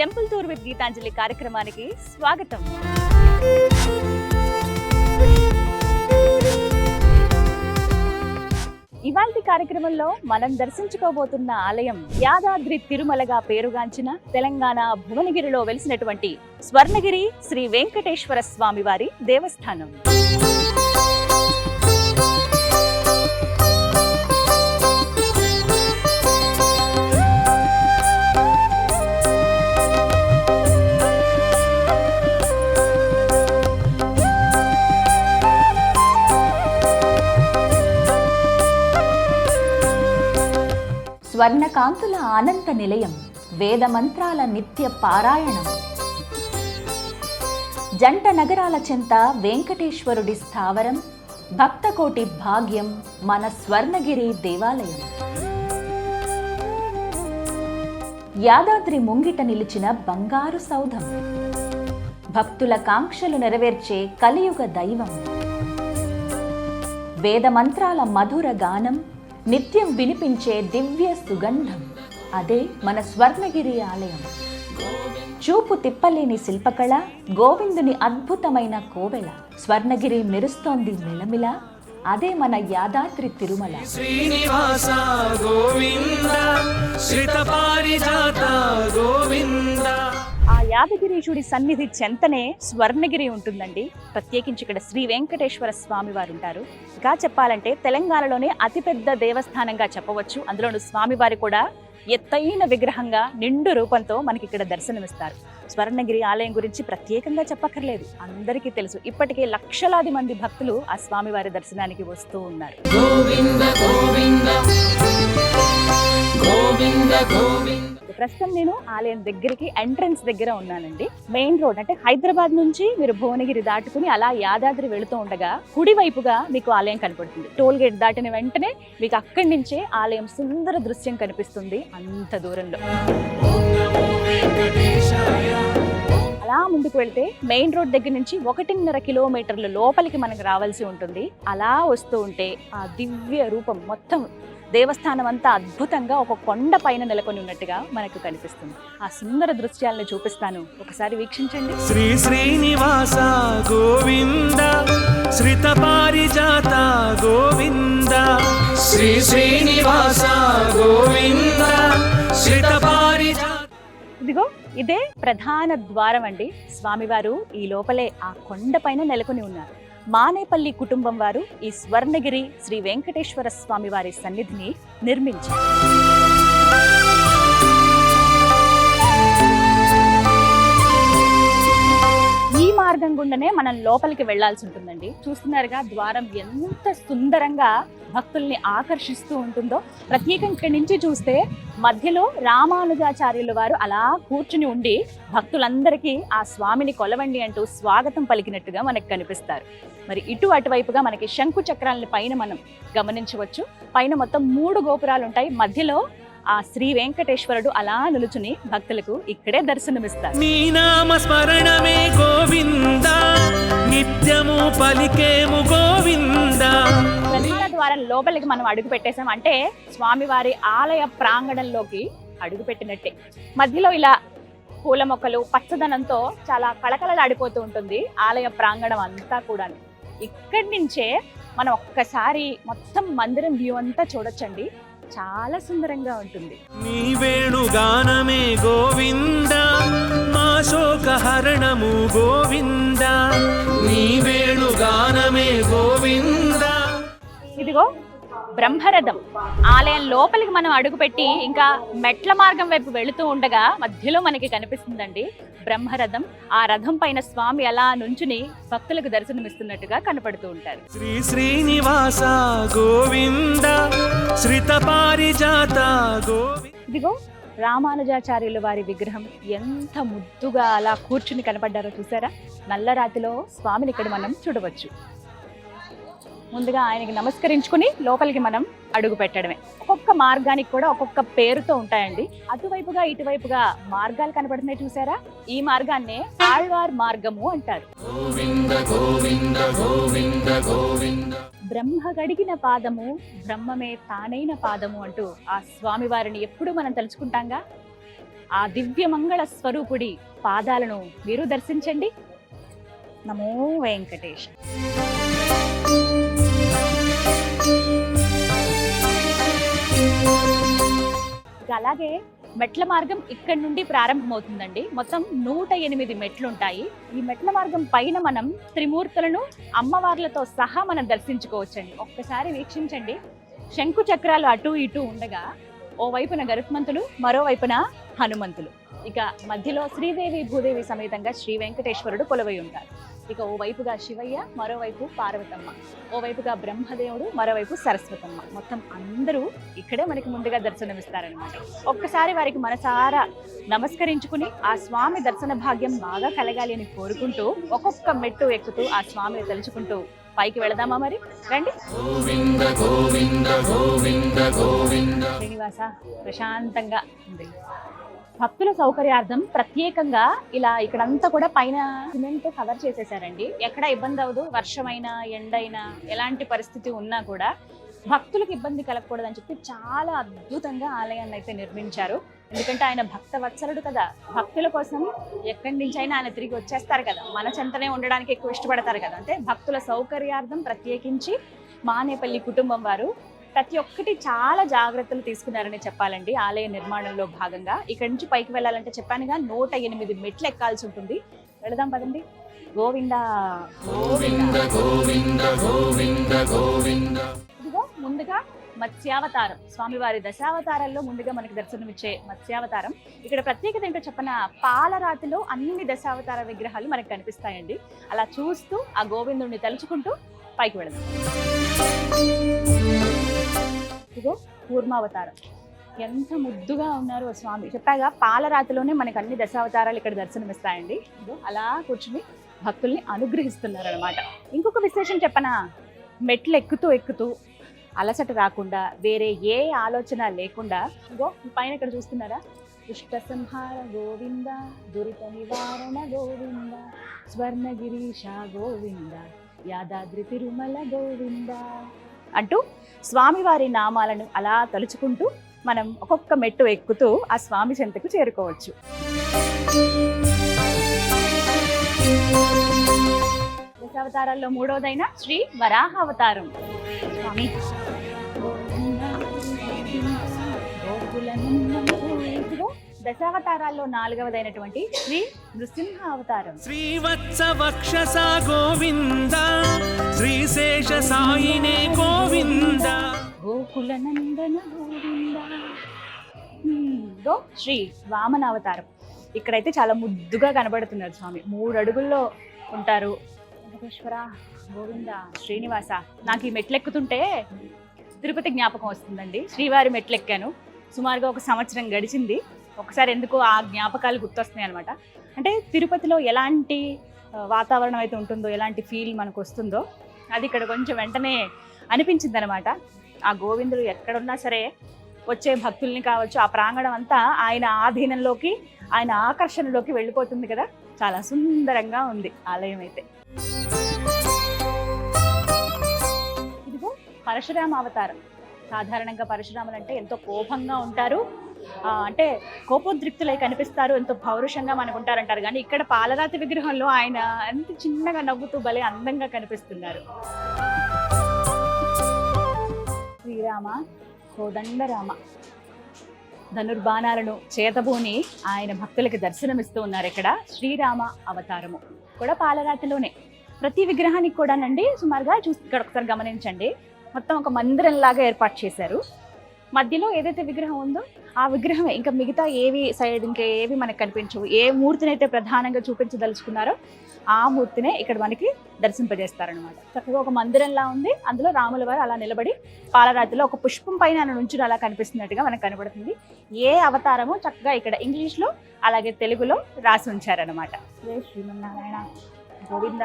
Temple tour with Gitanjali కార్యక్రమానికి స్వాగతం. ఇవాల్టి కార్యక్రమంలో మనం దర్శించుకోబోతున్న ఆలయం యాదాద్రి తిరుమలగా పేరుగాంచిన తెలంగాణ భువనగిరిలో వెలిసినటువంటి స్వర్ణగిరి శ్రీ వెంకటేశ్వర స్వామి వారి దేవస్థానం. స్వర్ణకాంతుల అనంత నిలయం, వేదమంత్రాల నిత్య పారాయణం, జంట నగరాల చెంత వెంకటేశ్వరుడి స్థావరం, భక్తకోటి భాగ్యం మన స్వర్ణగిరి దేవాలయం. యాదాద్రి ముంగిట నిలిచిన బంగారు సౌధం, భక్తుల కాంక్షలు నెరవేర్చే కలియుగ దైవం, వేదమంత్రాల మధుర గానం, నిత్యం వినిపించే దివ్య సుగంధం, అదే మన స్వర్ణగిరి ఆలయం. చూపు తిప్పలేని శిల్పకళ, గోవిందుని అద్భుతమైన కోవెల, స్వర్ణగిరి మెరుస్తోంది మిలమిల, అదే మన యాదాద్రి తిరుమల. శ్రీనివాస గోవింద, శ్రీత పారిజాత గోవింద. ఆ యాదగిరీశుడి సన్నిధి చెంతనే స్వర్ణగిరి ఉంటుందండి. ప్రత్యేకించి ఇక్కడ శ్రీ వెంకటేశ్వర స్వామి వారు ఉంటారు. ఇంకా చెప్పాలంటే తెలంగాణలోనే అతిపెద్ద దేవస్థానంగా చెప్పవచ్చు. అందులోనూ స్వామివారి కూడా ఎత్తైన విగ్రహంగా నిండు రూపంతో మనకి ఇక్కడ దర్శనమిస్తారు. స్వర్ణగిరి ఆలయం గురించి ప్రత్యేకంగా చెప్పక్కర్లేదు, అందరికీ తెలుసు. ఇప్పటికే లక్షలాది మంది భక్తులు ఆ స్వామివారి దర్శనానికి వస్తూ ఉన్నారు. గోవింద గోవింద గోవింద గోవింద. ప్రస్తుతం నేను ఆలయం దగ్గరికి ఎంట్రన్స్ దగ్గర ఉన్నానండి. మెయిన్ రోడ్ అంటే హైదరాబాద్ నుంచి మీరు భువనగిరి దాటుకుని అలా యాదాద్రి వెళుతూ ఉండగా కుడి వైపుగా మీకు ఆలయం కనపడుతుంది. టోల్ గేట్ దాటిన వెంటనే మీకు అక్కడి నుంచే ఆలయం సుందర దృశ్యం కనిపిస్తుంది అంత దూరంలో. అలా ముందుకు వెళ్తే మెయిన్ రోడ్ దగ్గర నుంచి 1.5 కిలోమీటర్ల లోపలికి మనకు రావాల్సి ఉంటుంది. అలా వస్తూ ఉంటే ఆ దివ్య రూపం మొత్తం దేవస్థానం అంతా అద్భుతంగా ఒక కొండ పైన నెలకొని ఉన్నట్టుగా మనకు కనిపిస్తుంది. ఆ సుందర దృశ్యాలను చూపిస్తాను, ఒకసారి వీక్షించండి. శ్రీ శ్రీనివాస గోవింద, శ్రీత పారిజాత గోవింద, శ్రీ శ్రీనివాస గోవింద, శ్రీత పారిజాత. ఇదిగో ఇదే ప్రధాన ద్వారం అండి. స్వామివారు ఈ లోపలే ఆ కొండ పైన నెలకొని ఉన్నారు. మానేపల్లి కుటుంబం వారు ఈ స్వర్ణగిరి శ్రీ వెంకటేశ్వర స్వామి వారి సన్నిధిని నిర్మించారు. ఈ మార్గం గుండానే మనం లోపలికి వెళ్లాల్సి ఉంటుందండి. చూస్తున్నారుగా ద్వారం ఎంత సుందరంగా భక్తుల్ని ఆకర్షిస్తూ ఉంటుందో. ప్రత్యేకంగా ఇక్కడి నుంచి చూస్తే మధ్యలో రామానుజాచార్యుల వారు అలా కూర్చుని ఉండి భక్తులందరికీ ఆ స్వామిని కొలవండి అంటూ స్వాగతం పలికినట్టుగా మనకు కనిపిస్తారు. మరి ఇటు అటువైపుగా మనకి శంకు చక్రాలని పైన మనం గమనించవచ్చు. పైన మొత్తం 3 గోపురాలు ఉంటాయి. మధ్యలో ఆ శ్రీ వెంకటేశ్వరుడు అలా నిలుచుని భక్తులకు ఇక్కడే దర్శనమిస్తారు. నీ నామ స్మరణమే గోవింద, నిత్యము పలికేము గోవింద. ప్రధాన ద్వారం లోపలికి మనం అడుగు పెట్టేసాం అంటే స్వామివారి ఆలయ ప్రాంగణంలోకి అడుగు పెట్టినట్టే. మధ్యలో ఇలా పూల మొక్కలు పచ్చదనంతో చాలా కళకళలాడిపోతూ ఉంటుంది ఆలయ ప్రాంగణం అంతా కూడా. ఇక్కడి నుంచే మనం ఒక్కసారి మొత్తం మందిరం వ్యూ అంతా చూడొచ్చండి. చాలా సుందరంగా ఉంటుంది. నీ వేణుగానమే గోవింద, మా శోకహరణము గోవింద, నీ వేణుగానమే గోవింద. ఇదిగో బ్రహ్మరథం. ఆలయం లోపలికి మనం అడుగుపెట్టి ఇంకా మెట్ల మార్గం వైపు వెళుతూ ఉండగా మధ్యలో మనకి కనిపిస్తుందండి బ్రహ్మరథం. ఆ రథం పైన స్వామి అలా నుంచుని భక్తులకు దర్శనమిస్తున్నట్టుగా కనపడుతూ ఉంటారు. శ్రీ శ్రీనివాస గోవింద, శ్రీత పారిజాత గోవింద. ఇదిగో రామానుజాచార్యుల వారి విగ్రహం ఎంత ముద్దుగా అలా కూర్చుని కనపడ్డారో చూసారా. నల్లరాతిలో స్వామిని ఇక్కడ మనం చూడవచ్చు. ముందుగా ఆయనకి నమస్కరించుకుని లోపలికి మనం అడుగు పెట్టడమే. ఒక్కొక్క మార్గానికి కూడా ఒక్కొక్క పేరుతో ఉంటాయండి. అటువైపుగా ఇటువైపుగా మార్గాలు కనపడుతున్నాయి చూసారా. ఈ మార్గాన్నే ఆళ్వార్ మార్గము అంటారు. గోవింద గోవింద గోవింద గోవింద. బ్రహ్మ గడిగిన పాదము, బ్రహ్మమే తానైన పాదము అంటూ ఆ స్వామి వారిని ఎప్పుడు మనం తలుచుకుంటాంగా. ఆ దివ్యమంగళ స్వరూపుడి పాదాలను మీరు దర్శించండి. నమో వెంకటేశ. అలాగే మెట్ల మార్గం ఇక్కడి నుండి ప్రారంభమవుతుందండి. మొత్తం 108 మెట్లు ఉంటాయి. ఈ మెట్ల మార్గం పైన మనం త్రిమూర్తులను అమ్మవార్లతో సహా మనం దర్శించుకోవచ్చండి. ఒక్కసారి వీక్షించండి. శంకు చక్రాలు అటు ఇటు ఉండగా ఓవైపున గరుత్మంతులు, మరోవైపున హనుమంతులు. ఇక మధ్యలో శ్రీదేవి భూదేవి సమేతంగా శ్రీ వెంకటేశ్వరుడు కొలువై ఉంటారు. ఇక ఓవైపుగా శివయ్య, మరోవైపు పార్వతమ్మ, ఓవైపుగా బ్రహ్మదేవుడు, మరోవైపు సరస్వతమ్మ. మొత్తం అందరూ ఇక్కడే మనకి ముందుగా దర్శనమిస్తారనమాట. ఒక్కసారి వారికి మనసారా నమస్కరించుకుని ఆ స్వామి దర్శన భాగ్యం బాగా కలగాలి అని కోరుకుంటూ ఒక్కొక్క మెట్టు ఎక్కుతూ ఆ స్వామిని తలుచుకుంటూ పైకి వెళదామా మరి? రండి. గోవింద గోవింద గోవింద గోవింద. శ్రీనివాస ప్రశాంతంగా ఉంది. భక్తుల సౌకర్యార్థం ప్రత్యేకంగా ఇలా ఇక్కడంతా కూడా పైన సిమెంట్ కవర్ చేసేసారండి. ఎక్కడ ఇబ్బంది అవ్వదు. వర్షమైనా ఎండైనా ఎలాంటి పరిస్థితి ఉన్నా కూడా భక్తులకు ఇబ్బంది కలగకూడదని చెప్పి చాలా అద్భుతంగా ఆలయాన్ని అయితే నిర్మించారు. ఎందుకంటే ఆయన భక్త వత్సలుడు కదా. భక్తుల కోసం ఎక్కడి నుంచి అయినా ఆయన తిరిగి వచ్చేస్తారు కదా. మన చెంతనే ఉండడానికి ఎక్కువ ఇష్టపడతారు కదా. అంటే భక్తుల సౌకర్యార్థం ప్రత్యేకించి మానేపల్లి కుటుంబం వారు ప్రతి ఒక్కటి చాలా జాగ్రత్తలు తీసుకున్నారని చెప్పాలండి. ఆలయ నిర్మాణంలో భాగంగా ఇక్కడి నుంచి పైకి వెళ్ళాలంటే చెప్పానుగా 108 మెట్లు ఎక్కాల్సి ఉంటుంది. వెళదాం పదండి. గోవింద గోవింద గోవింద గోవింద గోవింద. ఇదిగో ముందుగా మత్స్యావతారం, స్వామివారి దశావతారాల్లో ముందుగా మనకి దర్శనమిచ్చే మత్స్యావతారం. ఇక్కడ ప్రత్యేకత ఏంటో చెప్పన, పాలరాతిలో అన్ని దశావతార విగ్రహాలు మనకు కనిపిస్తాయండి. అలా చూస్తూ ఆ గోవిందుడిని తలుచుకుంటూ పైకి వెళదాం. ఇదిగో కూర్మావతారం. ఎంత ముద్దుగా ఉన్నారు ఆ స్వామి. చెప్పాగా పాలరాతిలోనే మనకు అన్ని దశావతారాలు ఇక్కడ దర్శనమిస్తాయండి. ఇదిగో అలా కూర్చుని భక్తుల్ని అనుగ్రహిస్తున్నారు అనమాట. ఇంకొక విశేషం చెప్పనా, మెట్లు ఎక్కుతూ అలసట రాకుండా, వేరే ఏ ఆలోచన లేకుండా, ఇగో పైన ఇక్కడ చూస్తున్నారా, దుష్ట సంహార గోవింద, దురిత నివారణ గోవింద, స్వర్ణగిరీశ గోవింద, యాదాద్రి తిరుమల గోవింద అంటూ స్వామివారి నామాలను అలా తలుచుకుంటూ మనం ఒక్కొక్క మెట్టు ఎక్కుతూ ఆ స్వామి చెంతకు చేరుకోవచ్చు. దశావతారాల్లో మూడవదైన శ్రీ వరాహ అవతారం. స్వామి దశావతారాల్లో 4వదైనటువంటి శ్రీ నృసింహ అవతారం. శ్రీవత్స వక్షస గోవింద, శ్రీశేష సాయినే గోవింద, గోకుల నందన గోవింద. శ్రీ వామన అవతారం. ఇక్కడైతే చాలా ముద్దుగా కనబడుతున్నారు స్వామి. 3 అడుగుల్లో ఉంటారు. వెంకటేశ్వర గోవింద శ్రీనివాస. నాకు ఈ మెట్లెక్కుతుంటే తిరుపతి జ్ఞాపకం వస్తుందండి. శ్రీవారి మెట్లెక్కాను, సుమారుగా 1 సంవత్సరం గడిచింది. ఒకసారి ఎందుకో ఆ జ్ఞాపకాలు గుర్తొస్తున్నాయి అనమాట. అంటే తిరుపతిలో ఎలాంటి వాతావరణం అయితే ఉంటుందో, ఎలాంటి ఫీల్ మనకు వస్తుందో అది ఇక్కడ కొంచెం వెంటనే అనిపించింది అనమాట. ఆ గోవిందుడు ఎక్కడున్నా సరే వచ్చే భక్తుల్ని కావచ్చు, ఆ ప్రాంగణం అంతా ఆయన ఆధీనంలోకి, ఆయన ఆకర్షణలోకి వెళ్ళిపోతుంది కదా. చాలా సుందరంగా ఉంది ఆలయం అయితే. ఇదిగో పరశురామ అవతారం. సాధారణంగా పరశురాములు అంటే ఎంతో కోపంగా ఉంటారు, అంటే కోపోద్రిక్తులై కనిపిస్తారు, ఎంతో పౌరుషంగా మనకు ఉంటారంటారు. కానీ ఇక్కడ పాలరాతి విగ్రహంలో ఆయన ఎంత చిన్నగా నవ్వుతూ భలే అందంగా కనిపిస్తున్నారు. శ్రీరామ కోదండరామ ధనుర్బాణాలను చేతబూని ఆయన భక్తులకి దర్శనమిస్తూ ఉన్నారు. ఇక్కడ శ్రీరామ అవతారము కూడా పాలరాతిలోనే. ప్రతి విగ్రహానికి కూడానండి సుమారుగా ఇక్కడ ఒకసారి గమనించండి, మొత్తం ఒక మందిరం లాగా ఏర్పాటు చేశారు. మధ్యలో ఏదైతే విగ్రహం ఉందో ఆ విగ్రహమే, ఇంకా మిగతా ఏవి సైడ్ ఇంకా ఏవి మనకు కనిపించవు. ఏ మూర్తిని అయితే ప్రధానంగా చూపించదలుచుకున్నారో ఆ మూర్తినే ఇక్కడ మనకి దర్శింపజేస్తారనమాట. చక్కగా ఒక మందిరంలా ఉంది, అందులో రాముల వారు అలా నిలబడి పాలరాతిలో ఒక పుష్పం పైన నుంచుని అలా కనిపిస్తున్నట్టుగా మనకు కనబడుతుంది. ఏ అవతారము చక్కగా ఇక్కడ ఇంగ్లీష్లో అలాగే తెలుగులో రాసి ఉంచారనమాట. జై శ్రీమన్నారాయణ గోవింద.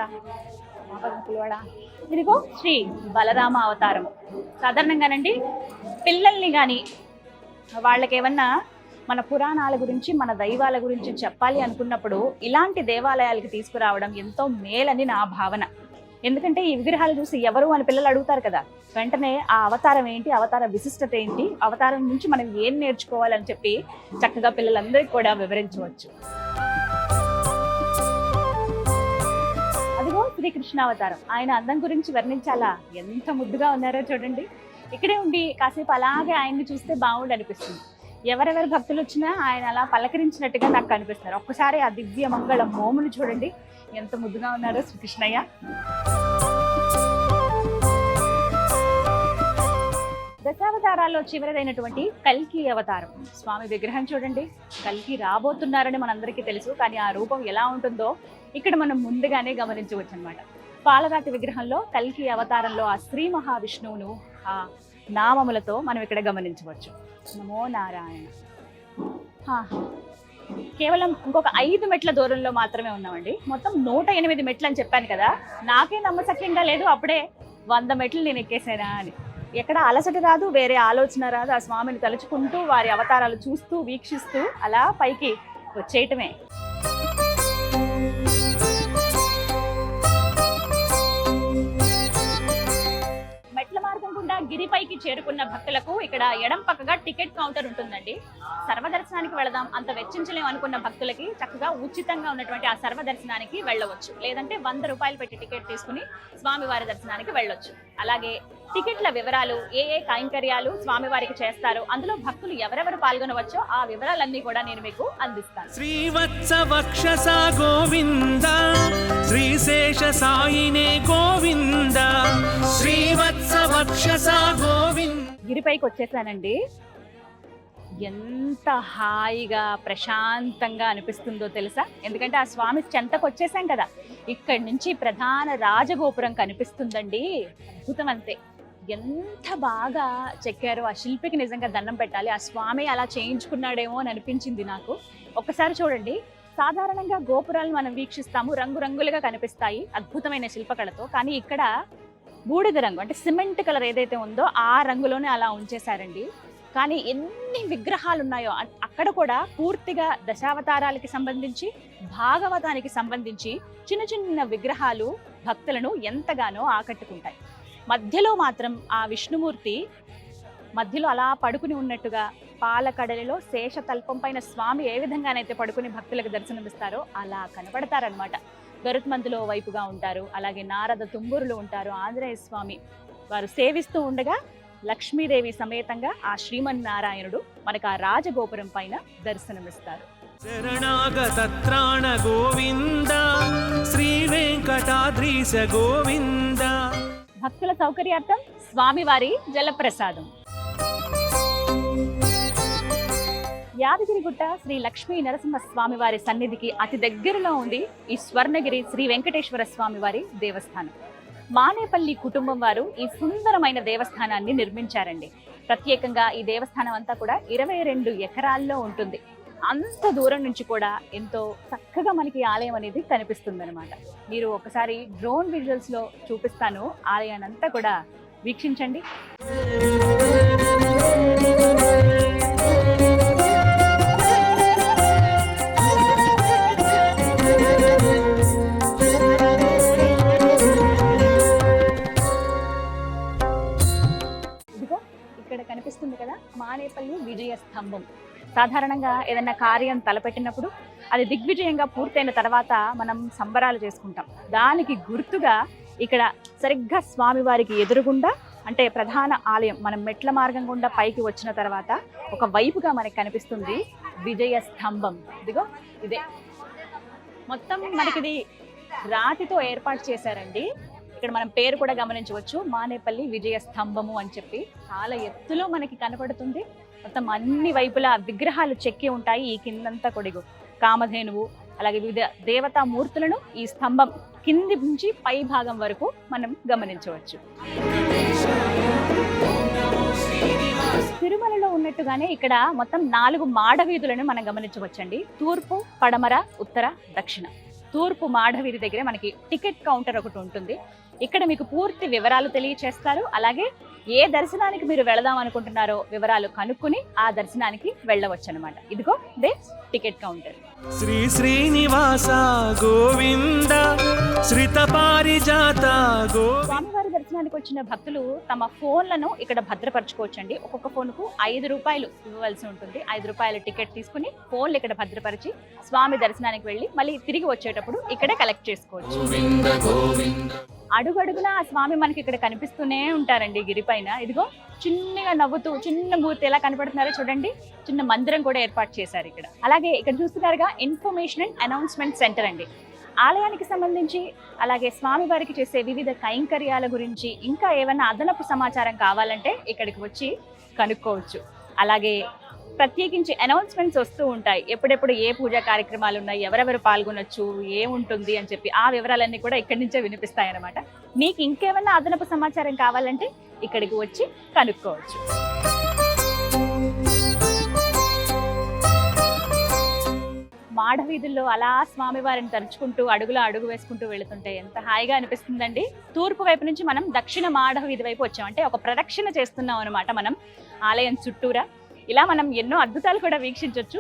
ఇదిగో శ్రీ బలరామ అవతారము. సాధారణంగానండి పిల్లల్ని కానీ వాళ్ళకి ఏమన్నా మన పురాణాల గురించి, మన దైవాల గురించి చెప్పాలి అనుకున్నప్పుడు ఇలాంటి దేవాలయాలకి తీసుకురావడం ఎంతో మేలని నా భావన. ఎందుకంటే ఈ విగ్రహాలు చూసి ఎవరు అని పిల్లలు అడుగుతారు కదా, వెంటనే ఆ అవతారం ఏంటి, అవతార విశిష్టత ఏంటి, అవతారం నుంచి మనం ఏం నేర్చుకోవాలని చెప్పి చక్కగా పిల్లలందరికీ కూడా వివరించవచ్చు. అదిగో శ్రీకృష్ణ అవతారం. ఆయన అందం గురించి వర్ణించాలా, ఎంత ముద్దుగా ఉన్నారో చూడండి. ఇక్కడే ఉండి కాసేపు అలాగే ఆయన్ని చూస్తే బాగుండి అనిపిస్తుంది. ఎవరెవరు భక్తులు వచ్చినా ఆయన అలా పలకరించినట్టుగా నాకు కనిపిస్తారు. ఒక్కసారి ఆ దివ్య మంగళ మోములు చూడండి, ఎంత ముద్దుగా ఉన్నారో శ్రీకృష్ణయ్య. దశావతారాల్లో చివరిదైనటువంటి కల్కి అవతారం. స్వామి విగ్రహం చూడండి. కల్కి రాబోతున్నారని మనందరికీ తెలుసు, కానీ ఆ రూపం ఎలా ఉంటుందో ఇక్కడ మనం ముందుగానే గమనించవచ్చు అనమాట. పాలరాతి విగ్రహంలో కల్కి అవతారంలో ఆ శ్రీ మహావిష్ణువును ఆ నామములతో మనం ఇక్కడ గమనించవచ్చు. నమో నారాయణ. కేవలం ఇంకొక 5 మెట్ల దూరంలో మాత్రమే ఉన్నామండి. మొత్తం 108 మెట్లు అని చెప్పాను కదా, నాకే నమ్మశక్యంగా లేదు అప్పుడే 100 మెట్లు నేను ఎక్కేసానా అని. ఎక్కడ అలసట రాదు, వేరే ఆలోచన రాదు. ఆ స్వామిని తలుచుకుంటూ వారి అవతారాలు చూస్తూ వీక్షిస్తూ అలా పైకి వచ్చేయటమే. మెట్ల మార్గం గుండా గిరిపైకి చేరుకున్న భక్తులకు ఇక్కడ ఎడం పక్కగా టికెట్ కౌంటర్ ఉంటుందండి. సర్వదర్శనానికి వెళదాం, అంత వెచ్చించలేము అనుకున్న భక్తులకి చక్కగా ఉచితంగా ఉన్నటువంటి ఆ సర్వదర్శనానికి వెళ్ళవచ్చు. లేదంటే 100 రూపాయలు పెట్టి టికెట్ తీసుకుని స్వామివారి దర్శనానికి వెళ్ళొచ్చు. అలాగే టికెట్ల వివరాలు, ఏ కైంకర్యాలు స్వామివారికి చేస్తారు, అందులో భక్తులు ఎవరెవరు పాల్గొనవచ్చో ఆ వివరాలన్నీ కూడా నేను మీకు అందిస్తాను. శ్రీవత్స వక్షస గోవింద, శ్రీశేష సాయినే గోవింద, శ్రీవత్స వక్షస గోవింద. గిరిపైకి వచ్చేసానండి. ఎంత హాయిగా ప్రశాంతంగా అనిపిస్తుందో తెలుసా? ఎందుకంటే ఆ స్వామి చెంతకు వచ్చేసాం కదా, ఇక్కడి నుంచి ప్రధాన రాజగోపురం కనిపిస్తుందండి. అద్భుతం అంతే. ఎంత బాగా చెక్కారో, ఆ శిల్పికి నిజంగా దండం పెట్టాలి. ఆ స్వామి అలా చేయించుకున్నాడేమో అని అనిపించింది నాకు. ఒక్కసారి చూడండి. సాధారణంగా గోపురాలు మనం వీక్షిస్తాము, రంగురంగులుగా కనిపిస్తాయి అద్భుతమైన శిల్పకళతో. కానీ ఇక్కడ బూడిద రంగు అంటే సిమెంట్ కలర్ ఏదైతే ఉందో ఆ రంగులోనే అలా ఉంచేశారండి. కానీ ఎన్ని విగ్రహాలు ఉన్నాయో అక్కడ కూడా పూర్తిగా దశావతారాలకి సంబంధించి, భాగవతానికి సంబంధించి చిన్న చిన్న విగ్రహాలు భక్తులను ఎంతగానో ఆకట్టుకుంటాయి. మధ్యలో మాత్రం ఆ విష్ణుమూర్తి మధ్యలో అలా పడుకుని ఉన్నట్టుగా, పాలకడలిలో శేషతల్పం పైన స్వామి ఏ విధంగానైతే పడుకుని భక్తులకు దర్శనమిస్తారో అలా కనపడతారనమాట. గరుత్మంతులో వైపుగా ఉంటారు, అలాగే నారద తుంబురులు ఉంటారు. ఆంజనేయ స్వామి వారు సేవిస్తూ ఉండగా లక్ష్మీదేవి సమేతంగా ఆ శ్రీమన్నారాయణుడు మనకు ఆ రాజగోపురం పైన దర్శనమిస్తారు. శరణాగత త్రాణ గోవింద, శ్రీ వెంకటాద్రీశ గోవింద. భక్తుల సౌకర్యార్థం స్వామివారి జలప్రసాదం. యాదగిరిగుట్ట శ్రీ లక్ష్మీ నరసింహ స్వామివారి సన్నిధికి అతి దగ్గరలో ఉంది ఈ స్వర్ణగిరి శ్రీ వెంకటేశ్వర స్వామివారి దేవస్థానం. మానేపల్లి కుటుంబం వారు ఈ సుందరమైన దేవస్థానాన్ని నిర్మించారండి. ప్రత్యేకంగా ఈ దేవస్థానం అంతా కూడా 22 ఎకరాల్లో ఉంటుంది. అంత దూరం నుంచి కూడా ఎంతో చక్కగా మనకి ఆలయం అనేది కనిపిస్తుంది అనమాట. మీరు ఒకసారి డ్రోన్ విజువల్స్ లో చూపిస్తాను, ఆలయాన్ని అంతా కూడా వీక్షించండి. ఇదిగో ఇక్కడ కనిపిస్తుంది కదా మానేపల్లి విజయ స్తంభం. సాధారణంగా ఏదైనా కార్యం తలపెట్టినప్పుడు అది దిగ్విజయంగా పూర్తయిన తర్వాత మనం సంబరాలు చేసుకుంటాం. దానికి గుర్తుగా ఇక్కడ సరిగ్గా స్వామివారికి ఎదురుగుండా, అంటే ప్రధాన ఆలయం మనం మెట్ల మార్గం గుండా పైకి వచ్చిన తర్వాత ఒక వైపుగా మనకి కనిపిస్తుంది విజయ స్తంభం. ఇదిగో ఇదే మొత్తం మనకిది రాతితో ఏర్పాటు చేశారండి. ఇక్కడ మనం పేరు కూడా గమనించవచ్చు, మానేపల్లి విజయ స్తంభము అని చెప్పి. చాలా ఎత్తులో మనకి కనపడుతుంది. మొత్తం అన్ని వైపులా విగ్రహాలు చెక్కి ఉంటాయి. ఈ కిందంతా కొడిగు కామధేనువు, అలాగే వివిధ దేవతా మూర్తులను ఈ స్తంభం కింది నుంచి పై భాగం వరకు మనం గమనించవచ్చు. తిరుమలలో ఉన్నట్టుగానే ఇక్కడ మొత్తం 4 మాడ వీధులను మనం గమనించవచ్చండి. తూర్పు, పడమర, ఉత్తర, దక్షిణ. తూర్పు మాడవీధి దగ్గర మనకి టికెట్ కౌంటర్ ఒకటి ఉంటుంది. ఇక్కడ మీకు పూర్తి వివరాలు తెలియచేస్తారు. అలాగే ఏ దర్శనానికి మీరు వెళదాం అనుకుంటున్నారో వివరాలు కనుక్కుని ఆ దర్శనానికి వెళ్ళవచ్చు అనమాట. ఇదిగో the ticket counter. Sri Srinivasa Govinda, శ్రిత పారి పారిజాత గోవింద. స్వామివారి దర్శనానికి వచ్చిన భక్తులు తమ ఫోన్లను ఇక్కడ భద్రపరచుకోవచ్చండి. ఒక్కొక్క ఫోన్కు 5 రూపాయలు ఇవ్వవలసి ఉంటుంది. 5 రూపాయల టికెట్ తీసుకుని ఫోన్లు ఇక్కడ భద్రపరిచి స్వామి దర్శనానికి వెళ్ళి మళ్ళీ తిరిగి వచ్చేటప్పుడు ఇక్కడే కలెక్ట్ చేసుకోవచ్చు. అడుగడుగునా ఆ స్వామి మనకి ఇక్కడ కనిపిస్తూనే ఉంటారండి గిరిపైన. ఇదిగో చిన్నగా నవ్వుతూ చిన్న మూర్తి ఎలా కనపడుతున్నారో చూడండి. చిన్న మందిరం కూడా ఏర్పాటు చేశారు ఇక్కడ. అలాగే ఇక్కడ చూస్తున్నారుగా ఇన్ఫర్మేషన్ అండ్ అనౌన్స్మెంట్ సెంటర్ అండి. ఆలయానికి సంబంధించి అలాగే స్వామివారికి చేసే వివిధ కైంకర్యాల గురించి ఇంకా ఏమైనా అదనపు సమాచారం కావాలంటే ఇక్కడికి వచ్చి కనుక్కోవచ్చు. అలాగే ప్రత్యేకించి అనౌన్స్మెంట్స్ వస్తూ ఉంటాయి. ఎప్పుడెప్పుడు ఏ పూజా కార్యక్రమాలు ఉన్నాయి, ఎవరెవరు పాల్గొనొచ్చు, ఏముంటుంది అని చెప్పి ఆ వివరాలన్నీ కూడా ఇక్కడి నుంచే వినిపిస్తాయి అన్నమాట. మీకు ఇంకేమైనా అదనపు సమాచారం కావాలంటే ఇక్కడికి వచ్చి కనుక్కోవచ్చు. మాడవీధుల్లో అలా స్వామివారిని తరుచుకుంటూ అడుగులో అడుగు వేసుకుంటూ వెళుతుంటే ఎంత హాయిగా అనిపిస్తుందండి. తూర్పు వైపు నుంచి మనం దక్షిణ మాడవీధి వైపు వచ్చాం. అంటే ఒక ప్రదక్షిణ చేస్తున్నాం అనమాట మనం ఆలయం చుట్టూరా. ఇలా మనం ఎన్నో అద్భుతాలు కూడా వీక్షించవచ్చు.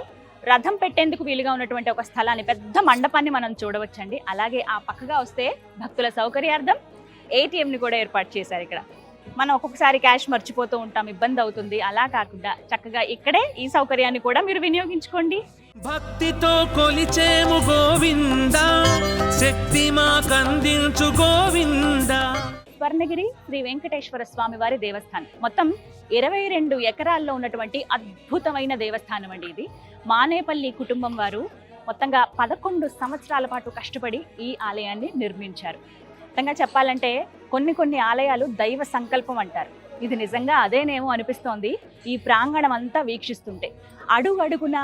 రథం పెట్టేందుకు వీలుగా ఉన్నటువంటి ఒక స్థలాన్ని, పెద్ద మండపాన్ని మనం చూడవచ్చండి. అలాగే ఆ పక్కగా వస్తే భక్తుల సౌకర్యార్థం ATMని కూడా ఏర్పాటు చేశారు ఇక్కడ. మనం ఒక్కొక్కసారి క్యాష్ మర్చిపోతూ ఉంటాం, ఇబ్బంది అవుతుంది. అలా కాకుండా చక్కగా ఇక్కడే ఈ సౌకర్యాన్ని కూడా మీరు వినియోగించుకోండి. భక్తితో కొలిచేము గోవింద, శక్తి మాకందించు గోవింద. స్వర్ణగిరి శ్రీ వెంకటేశ్వర స్వామి వారి దేవస్థానం మొత్తం 22 ఎకరాల్లో ఉన్నటువంటి అద్భుతమైన దేవస్థానం అండి ఇది. మానేపల్లి కుటుంబం వారు మొత్తంగా 11 సంవత్సరాల పాటు కష్టపడి ఈ ఆలయాన్ని నిర్మించారు. మొత్తంగా చెప్పాలంటే కొన్ని ఆలయాలు దైవ సంకల్పం అంటారు. ఇది నిజంగా అదేనేమో అనిపిస్తోంది ఈ ప్రాంగణం అంతా వీక్షిస్తుంటే. అడుగడుగునా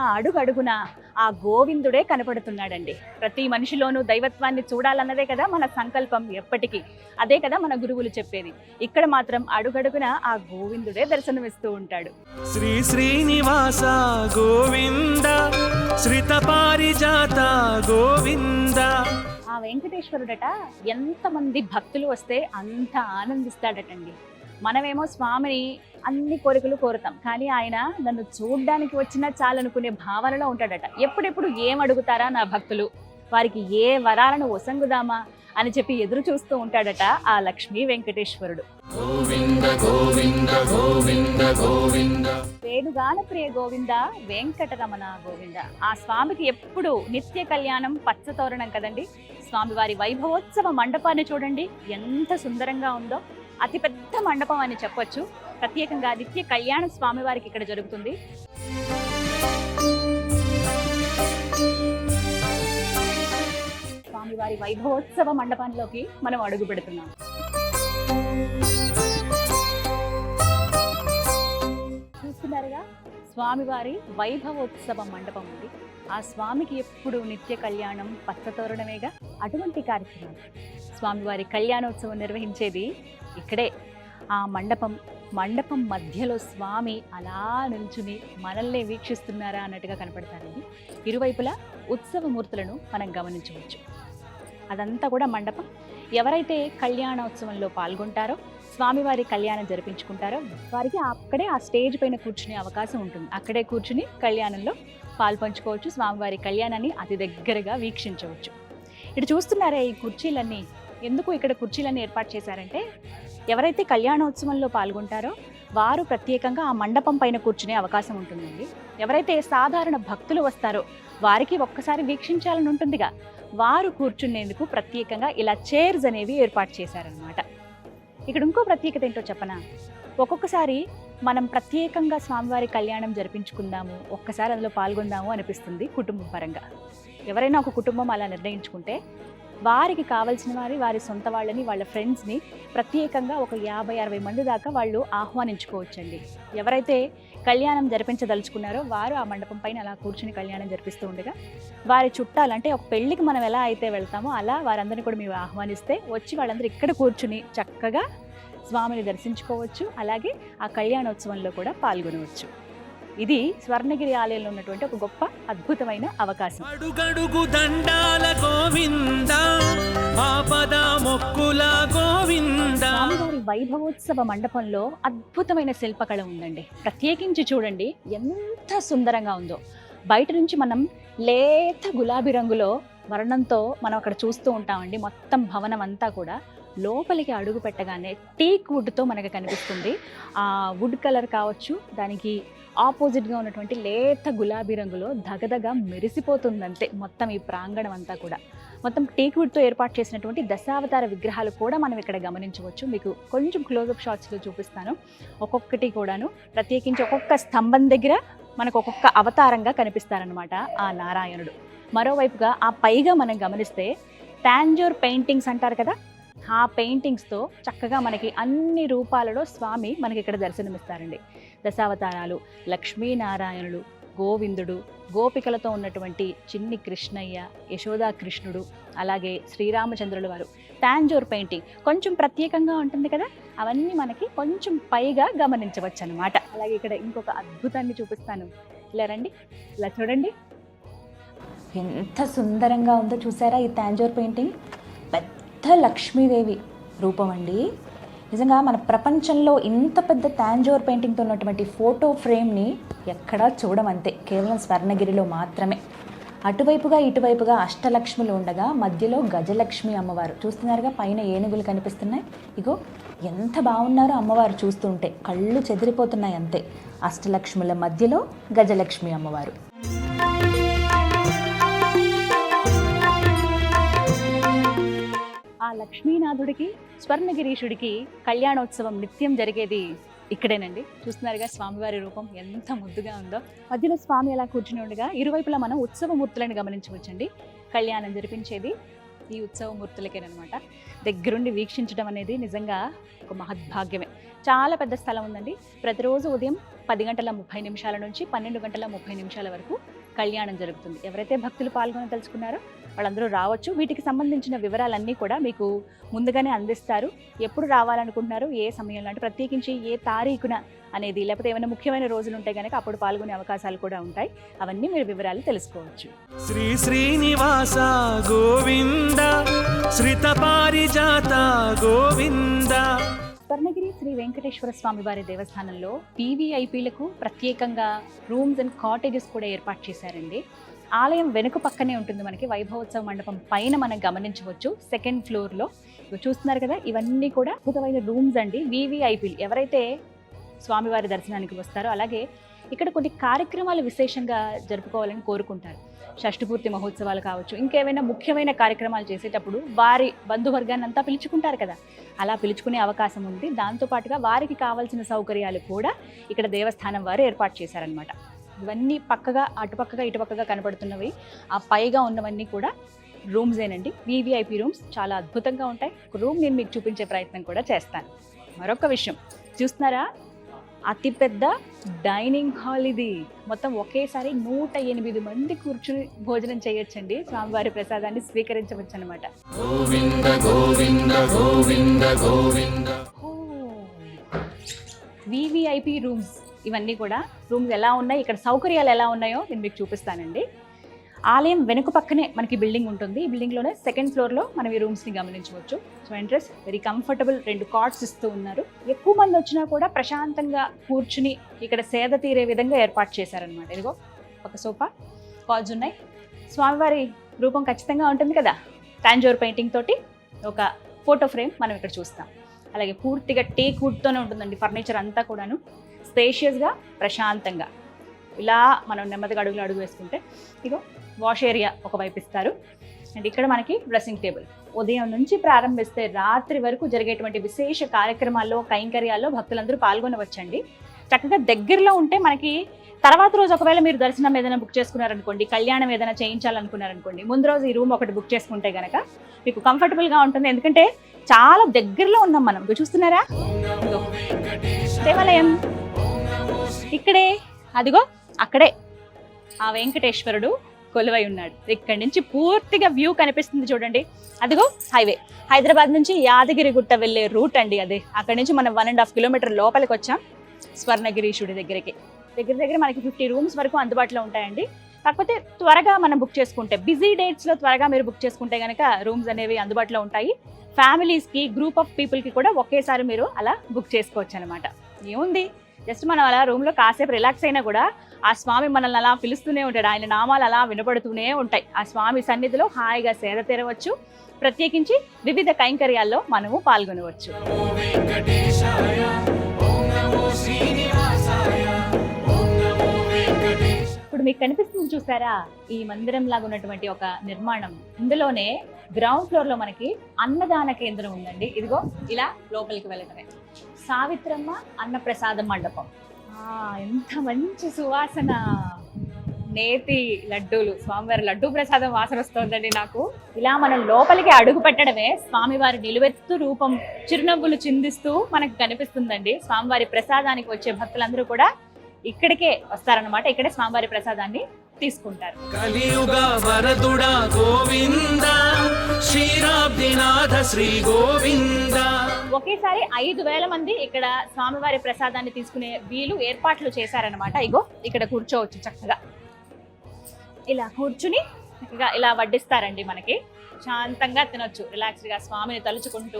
ఆ గోవిందుడే కనపడుతున్నాడండి. ప్రతి మనిషిలోనూ దైవత్వాన్ని చూడాలన్నదే కదా మన సంకల్పం ఎప్పటికీ. అదే కదా మన గురువులు చెప్పేది. ఇక్కడ మాత్రం అడుగడుగునా ఆ గోవిందుడే దర్శనమిస్తూ ఉంటాడు. శ్రీ శ్రీనివాస గోవింద, శ్రీత పారిజాత గోవింద. ఆ వెంకటేశ్వరుడట ఎంతమంది భక్తులు వస్తే అంత ఆనందిస్తాడటండి. మనమేమో స్వామిని అన్ని కోరికలు కోరుతాం, కానీ ఆయన నన్ను చూడ్డానికి వచ్చినా చాలనుకునే భావనలో ఉంటాడట. ఎప్పుడెప్పుడు ఏం అడుగుతారా నా భక్తులు, వారికి ఏ వరాలను ఒసంగుదామా అని చెప్పి ఎదురు చూస్తూ ఉంటాడట ఆ లక్ష్మీ వెంకటేశ్వరుడు. గోవింద గోవింద గోవింద గోవింద. వేణుగాన ప్రియ గోవింద, వెంకటరమణ గోవింద. ఆ స్వామికి ఎప్పుడు నిత్య కళ్యాణం, పచ్చతోరణం కదండి. స్వామివారి వైభవోత్సవ మండపాన్ని చూడండి ఎంత సుందరంగా ఉందో. అతిపెద్ద మండపం అని చెప్పొచ్చు. ప్రత్యేకంగా నిత్య కళ్యాణ స్వామివారికి ఇక్కడ జరుగుతుంది. స్వామివారి వైభవోత్సవ మండపంలోకి మనం అడుగు పెడుతున్నాం. చూస్తున్నారుగా స్వామివారి వైభవోత్సవ మండపం ఉంది. ఆ స్వామికి ఎప్పుడు నిత్య కళ్యాణం, పచ్చతోరణమేగా. అటువంటి కార్యక్రమం స్వామివారి కళ్యాణోత్సవం నిర్వహించేది ఇక్కడే. ఆ మండపం మధ్యలో స్వామి అలా నిల్చుని మనల్ని వీక్షిస్తున్నారా అన్నట్టుగా కనపడతారండి. ఇరువైపులా ఉత్సవమూర్తులను మనం గమనించవచ్చు. అదంతా కూడా మండపం. ఎవరైతే కళ్యాణోత్సవంలో పాల్గొంటారో, స్వామివారి కళ్యాణం జరిపించుకుంటారో వారికి అక్కడే ఆ స్టేజ్ పైన కూర్చునే అవకాశం ఉంటుంది. అక్కడే కూర్చుని కళ్యాణంలో పాల్పంచుకోవచ్చు. స్వామివారి కళ్యాణాన్ని అతి దగ్గరగా వీక్షించవచ్చు. ఇటు చూస్తున్నారే ఈ కుర్చీలన్నీ. ఎందుకు ఇక్కడ కుర్చీలన్నీ ఏర్పాటు చేశారంటే, ఎవరైతే కళ్యాణోత్సవంలో పాల్గొంటారో వారు ప్రత్యేకంగా ఆ మండపం పైన కూర్చునే అవకాశం ఉంటుందండి. ఎవరైతే సాధారణ భక్తులు వస్తారో వారికి ఒక్కసారి వీక్షించాలని ఉంటుందిగా, వారు కూర్చునేందుకు ప్రత్యేకంగా ఇలా చైర్స్ అనేవి ఏర్పాటు చేశారనమాట. ఇక్కడ ఇంకో ప్రత్యేకత ఏంటో చెప్పనా, ఒక్కొక్కసారి మనం ప్రత్యేకంగా స్వామివారి కళ్యాణం జరిపించుకుందాము, ఒక్కసారి అందులో పాల్గొందాము అనిపిస్తుంది కుటుంబం పరంగా. ఎవరైనా ఒక కుటుంబం అలా నిర్ణయించుకుంటే వారికి కావాల్సిన వారి సొంత వాళ్ళని, వాళ్ళ ఫ్రెండ్స్ని ప్రత్యేకంగా ఒక 50-60 మంది దాకా వాళ్ళు ఆహ్వానించుకోవచ్చండి. ఎవరైతే కళ్యాణం జరిపించదలుచుకున్నారో వారు ఆ మండపం పైన అలా కూర్చుని కళ్యాణం జరిపిస్తూ ఉండగా వారి చుట్టాలు, అంటే ఒక పెళ్లికి మనం ఎలా అయితే వెళ్తామో అలా వారందరినీ కూడా మీరు ఆహ్వానిస్తే వచ్చి వాళ్ళందరూ ఇక్కడ కూర్చుని చక్కగా స్వామిని దర్శించుకోవచ్చు. అలాగే ఆ కళ్యాణోత్సవంలో కూడా పాల్గొనవచ్చు. ఇది స్వర్ణగిరి ఆలయంలో ఉన్నటువంటి ఒక గొప్ప అద్భుతమైన అవకాశం. అడుగడుగు దండాల గోవింద, ఆపద మొక్కుల గోవింద. స్వామివారి వైభవోత్సవ మండపంలో అద్భుతమైన శిల్పకళ ఉందండి. ప్రత్యేకించి చూడండి ఎంత సుందరంగా ఉందో. బయట నుంచి మనం లేత గులాబీ రంగులో వర్ణంతో మనం అక్కడ చూస్తూ ఉంటామండి. మొత్తం భవనం అంతా కూడా లోపలికి అడుగు పెట్టగానే టీక్ వుడ్తో మనకు కనిపిస్తుంది. ఆ వుడ్ కలర్ కావచ్చు, దానికి ఆపోజిట్గా ఉన్నటువంటి లేత గులాబీ రంగులో దగదగ మెరిసిపోతుందంతే మొత్తం ఈ ప్రాంగణం అంతా కూడా. మొత్తం టీక్ వుడ్తో ఏర్పాటు చేసినటువంటి దశావతార విగ్రహాలు కూడా మనం ఇక్కడ గమనించవచ్చు. మీకు కొంచెం క్లోజప్ షాట్స్లో చూపిస్తాను. ఒక్కొక్కటి కూడాను ప్రత్యేకించి ఒక్కొక్క స్తంభం దగ్గర మనకు ఒక్కొక్క అవతారంగా కనిపిస్తారనమాట ఆ నారాయణుడు. మరోవైపుగా ఆ పైగా మనం గమనిస్తే టాంజోర్ పెయింటింగ్స్ అంటారు కదా, ఆ పెయింటింగ్స్తో చక్కగా మనకి అన్ని రూపాలలో స్వామి మనకి ఇక్కడ దర్శనమిస్తారండి. దశావతారాలు, లక్ష్మీనారాయణుడు, గోవిందుడు, గోపికలతో ఉన్నటువంటి చిన్ని కృష్ణయ్య, యశోదా కృష్ణుడు, అలాగే శ్రీరామచంద్రుల వారు. టాంజోర్ పెయింటింగ్ కొంచెం ప్రత్యేకంగా ఉంటుంది కదా, అవన్నీ మనకి కొంచెం పైగా గమనించవచ్చు అనమాట. అలాగే ఇక్కడ ఇంకొక అద్భుతాన్ని చూపిస్తాను. ఇలా రండి, ఇలా చూడండి, ఎంత సుందరంగా ఉందో చూసారా ఈ టాంజోర్ పెయింటింగ్. పెద్ద లక్ష్మీదేవి రూపం అండి. నిజంగా మన ప్రపంచంలో ఇంత పెద్ద టాంజోర్ పెయింటింగ్తో ఉన్నటువంటి ఫోటో ఫ్రేమ్ని ఎక్కడా చూడమంతే, కేవలం స్వర్ణగిరిలో మాత్రమే. అటువైపుగా ఇటువైపుగా అష్టలక్ష్ములు ఉండగా మధ్యలో గజలక్ష్మి అమ్మవారు. చూస్తున్నారుగా పైన ఏనుగులు కనిపిస్తున్నాయి. ఇగో ఎంత బాగున్నారో అమ్మవారు, చూస్తుంటే కళ్ళు చెదిరిపోతున్నాయి అంతే. అష్టలక్ష్ముల మధ్యలో గజలక్ష్మి అమ్మవారు. ఆ లక్ష్మీనాథుడికి స్వర్ణగిరీషుడికి కళ్యాణోత్సవం నిత్యం జరిగేది ఇక్కడేనండి. చూస్తున్నారుగా స్వామివారి రూపం ఎంత ముద్దుగా ఉందో. మధ్యలో స్వామి అలా కూర్చుని ఉండగా ఇరువైపులా మనం ఉత్సవమూర్తులను గమనించవచ్చండి. కళ్యాణం జరిపించేది ఈ ఉత్సవమూర్తులకేనమాట. దగ్గరుండి వీక్షించడం అనేది నిజంగా ఒక మహద్భాగ్యమే. చాలా పెద్ద స్థలం ఉందండి. ప్రతిరోజు ఉదయం 10:30 నుంచి 12:30 వరకు కళ్యాణం జరుగుతుంది. ఎవరైతే భక్తులు పాల్గొనదలుచుకున్నారో వాళ్ళందరూ రావచ్చు. వీటికి సంబంధించిన వివరాలన్నీ కూడా మీకు ముందుగానే అందిస్తారు. ఎప్పుడు రావాలనుకుంటున్నారు, ఏ సమయంలో, అంటే ప్రత్యేకించి ఏ తారీఖున అనేది, లేకపోతే ఏమైనా ముఖ్యమైన రోజులు ఉంటే కనుక అప్పుడు పాల్గొనే అవకాశాలు కూడా ఉంటాయి. అవన్నీ మీరు వివరాలు తెలుసుకోవచ్చు. శ్రీ శ్రీనివాస గోవింద, శ్రిత పారిజాత గోవింద. స్వర్ణగిరి శ్రీ వెంకటేశ్వర స్వామి వారి దేవస్థానంలో పీవీఐపీలకు ప్రత్యేకంగా రూమ్స్ అండ్ కాటేజెస్ కూడా ఏర్పాటు చేశారండి. ఆలయం వెనుక పక్కనే ఉంటుంది మనకి. వైభవోత్సవ మండపం పైన మనం గమనించవచ్చు సెకండ్ ఫ్లోర్లో. చూస్తున్నారు కదా, ఇవన్నీ కూడా అద్భుతమైన రూమ్స్ అండి. వీవీఐపీలు ఎవరైతే స్వామివారి దర్శనానికి వస్తారో, అలాగే ఇక్కడ కొన్ని కార్యక్రమాలు విశేషంగా జరుపుకోవాలని కోరుకుంటారు. షష్ఠపూర్తి మహోత్సవాలు కావచ్చు, ఇంకేమైనా ముఖ్యమైన కార్యక్రమాలు చేసేటప్పుడు వారి బంధువర్గాన్ని అంతా పిలుచుకుంటారు కదా, అలా పిలుచుకునే అవకాశం ఉంది. దాంతోపాటుగా వారికి కావాల్సిన సౌకర్యాలు కూడా ఇక్కడ దేవస్థానం వారు ఏర్పాటు చేశారనమాట. ఇవన్నీ పక్కగా అటుపక్కగా ఇటుపక్కగా కనబడుతున్నవి, ఆ పైగా ఉన్నవన్నీ కూడా రూమ్సేనండి. వీవీఐపీ రూమ్స్ చాలా అద్భుతంగా ఉంటాయి. ఒక రూమ్ నేను మీకు చూపించే ప్రయత్నం కూడా చేస్తాను. మరొక విషయం చూస్తున్నారా, అతిపెద్ద డైనింగ్ హాల్ ఇది. మొత్తం ఒకేసారి 108 మంది కూర్చుని భోజనం చేయొచ్చండి. స్వామివారి ప్రసాదాన్ని స్వీకరించవచ్చు అనమాట. గోవింద గోవింద గోవింద గోవింద. వీవీఐపీ రూమ్స్ ఇవన్నీ కూడా. రూమ్స్ ఎలా ఉన్నాయి, ఇక్కడ సౌకర్యాలు ఎలా ఉన్నాయో నేను మీకు చూపిస్తానండి. ఆలయం వెనుక పక్కనే మనకి బిల్డింగ్ ఉంటుంది. ఈ బిల్డింగ్లోనే సెకండ్ ఫ్లోర్లో మనం ఈ రూమ్స్ని గమనించవచ్చు. So entrance very comfortable. 2 cots ఇస్తూ ఉన్నారు. ఎక్కువ మంది వచ్చినా కూడా ప్రశాంతంగా కూర్చుని ఇక్కడ సేద తీరే విధంగా ఏర్పాటు చేశారనమాట. ఇదిగో ఒక సోఫా, కార్డ్స్ ఉన్నాయి. స్వామివారి రూపం ఖచ్చితంగా ఉంటుంది కదా, టాంజోర్ పెయింటింగ్ తోటి ఒక ఫోటో ఫ్రేమ్ మనం ఇక్కడ చూస్తాం. అలాగే పూర్తిగా టేక్ వుడ్తోనే ఉంటుందండి ఫర్నిచర్ అంతా కూడాను. స్పేషియస్గా, ప్రశాంతంగా ఇలా మనం నెమ్మదిగా అడుగు వేసుకుంటే ఇగో వాష్ ఏరియా ఒకవైపు ఇస్తారు. అండ్ ఇక్కడ మనకి డ్రెస్సింగ్ టేబుల్. ఉదయం నుంచి ప్రారంభిస్తే రాత్రి వరకు జరిగేటువంటి విశేష కార్యక్రమాల్లో, కైంకర్యాల్లో భక్తులందరూ పాల్గొనవచ్చండి. చక్కగా దగ్గరలో ఉంటే మనకి తర్వాత రోజు ఒకవేళ మీరు దర్శనం ఏదైనా బుక్ చేసుకున్నారనుకోండి, కళ్యాణం ఏదైనా చేయించాలనుకున్నారనుకోండి, ముందు రోజు ఈ రూమ్ ఒకటి బుక్ చేసుకుంటే కనుక మీకు కంఫర్టబుల్గా ఉంటుంది. ఎందుకంటే చాలా దగ్గరలో ఉన్నాం మనం. చూస్తున్నారా, దేవాలయం ఇక్కడే, అదిగో అక్కడే ఆ వెంకటేశ్వరుడు కొలువై ఉన్నాడు. ఇక్కడి నుంచి పూర్తిగా వ్యూ కనిపిస్తుంది చూడండి. అదిగో హైవే, హైదరాబాద్ నుంచి యాదగిరిగుట్ట వెళ్ళే రూట్ అండి అదే. అక్కడి నుంచి మనం 1.5 కిలోమీటర్ లోపలికి వచ్చాం స్వర్ణగిరీషుడి దగ్గరికి. దగ్గర మనకి 50 రూమ్స్ వరకు అందుబాటులో ఉంటాయండి. కాకపోతే త్వరగా మనం బుక్ చేసుకుంటే, బిజీ డేట్స్లో త్వరగా మీరు బుక్ చేసుకుంటే కనుక రూమ్స్ అనేవి అందుబాటులో ఉంటాయి. ఫ్యామిలీస్కి, గ్రూప్ ఆఫ్ పీపుల్కి కూడా ఒకేసారి మీరు అలా బుక్ చేసుకోవచ్చు అనమాట. ఏముంది, జస్ట్ మనం అలా రూమ్లో కాసేపు రిలాక్స్ అయినా కూడా ఆ స్వామి మనల్ని అలా పిలుస్తూనే ఉంటాడు. ఆయన నామాలు అలా వినపడుతూనే ఉంటాయి. ఆ స్వామి సన్నిధిలో హాయిగా సేద తీరవచ్చు, ప్రత్యేకించి వివిధ కైంకర్యాల్లో మనము పాల్గొనవచ్చు. ఇప్పుడు మీకు కనిపిస్తుంది చూసారా, ఈ మందిరం లాగా ఉన్నటువంటి ఒక నిర్మాణం. ఇందులోనే గ్రౌండ్ ఫ్లోర్ లో మనకి అన్నదాన కేంద్రం ఉందండి. ఇదిగో ఇలా లోపలికి వెళ్ళటమే సావిత్రమ్మ అన్నప్రసాద మండపం. ఎంత మంచి సువాసన, నేతి లడ్డూలు, స్వామివారి లడ్డూ ప్రసాదం వాసన వస్తుందండి నాకు. ఇలా మనం లోపలికి అడుగు పెట్టడమే స్వామివారి నిలువెత్తు రూపం చిరునవ్వులు చిందిస్తూ మనకు కనిపిస్తుందండి. స్వామివారి ప్రసాదానికి వచ్చే భక్తులందరూ కూడా ఇక్కడికే వస్తారనమాట. ఇక్కడే స్వామివారి ప్రసాదాన్ని తీసుకుంటారు. కలియుగ వరదుడా గోవింద, శ్రీరాబ్దినాథ శ్రీ గోవింద. ఒకేసారి 5,000 మంది ఇక్కడ స్వామివారి ప్రసాదాన్ని తీసుకునే వీలు ఏర్పాట్లు చేశారనమాట. ఇగో ఇక్కడ కూర్చోవచ్చు, చక్కగా ఇలా కూర్చుని చక్కగా ఇలా వడ్డిస్తారండి. మనకి శాంతంగా తినొచ్చు, రిలాక్స్డ్ గా స్వామిని తలుచుకుంటూ.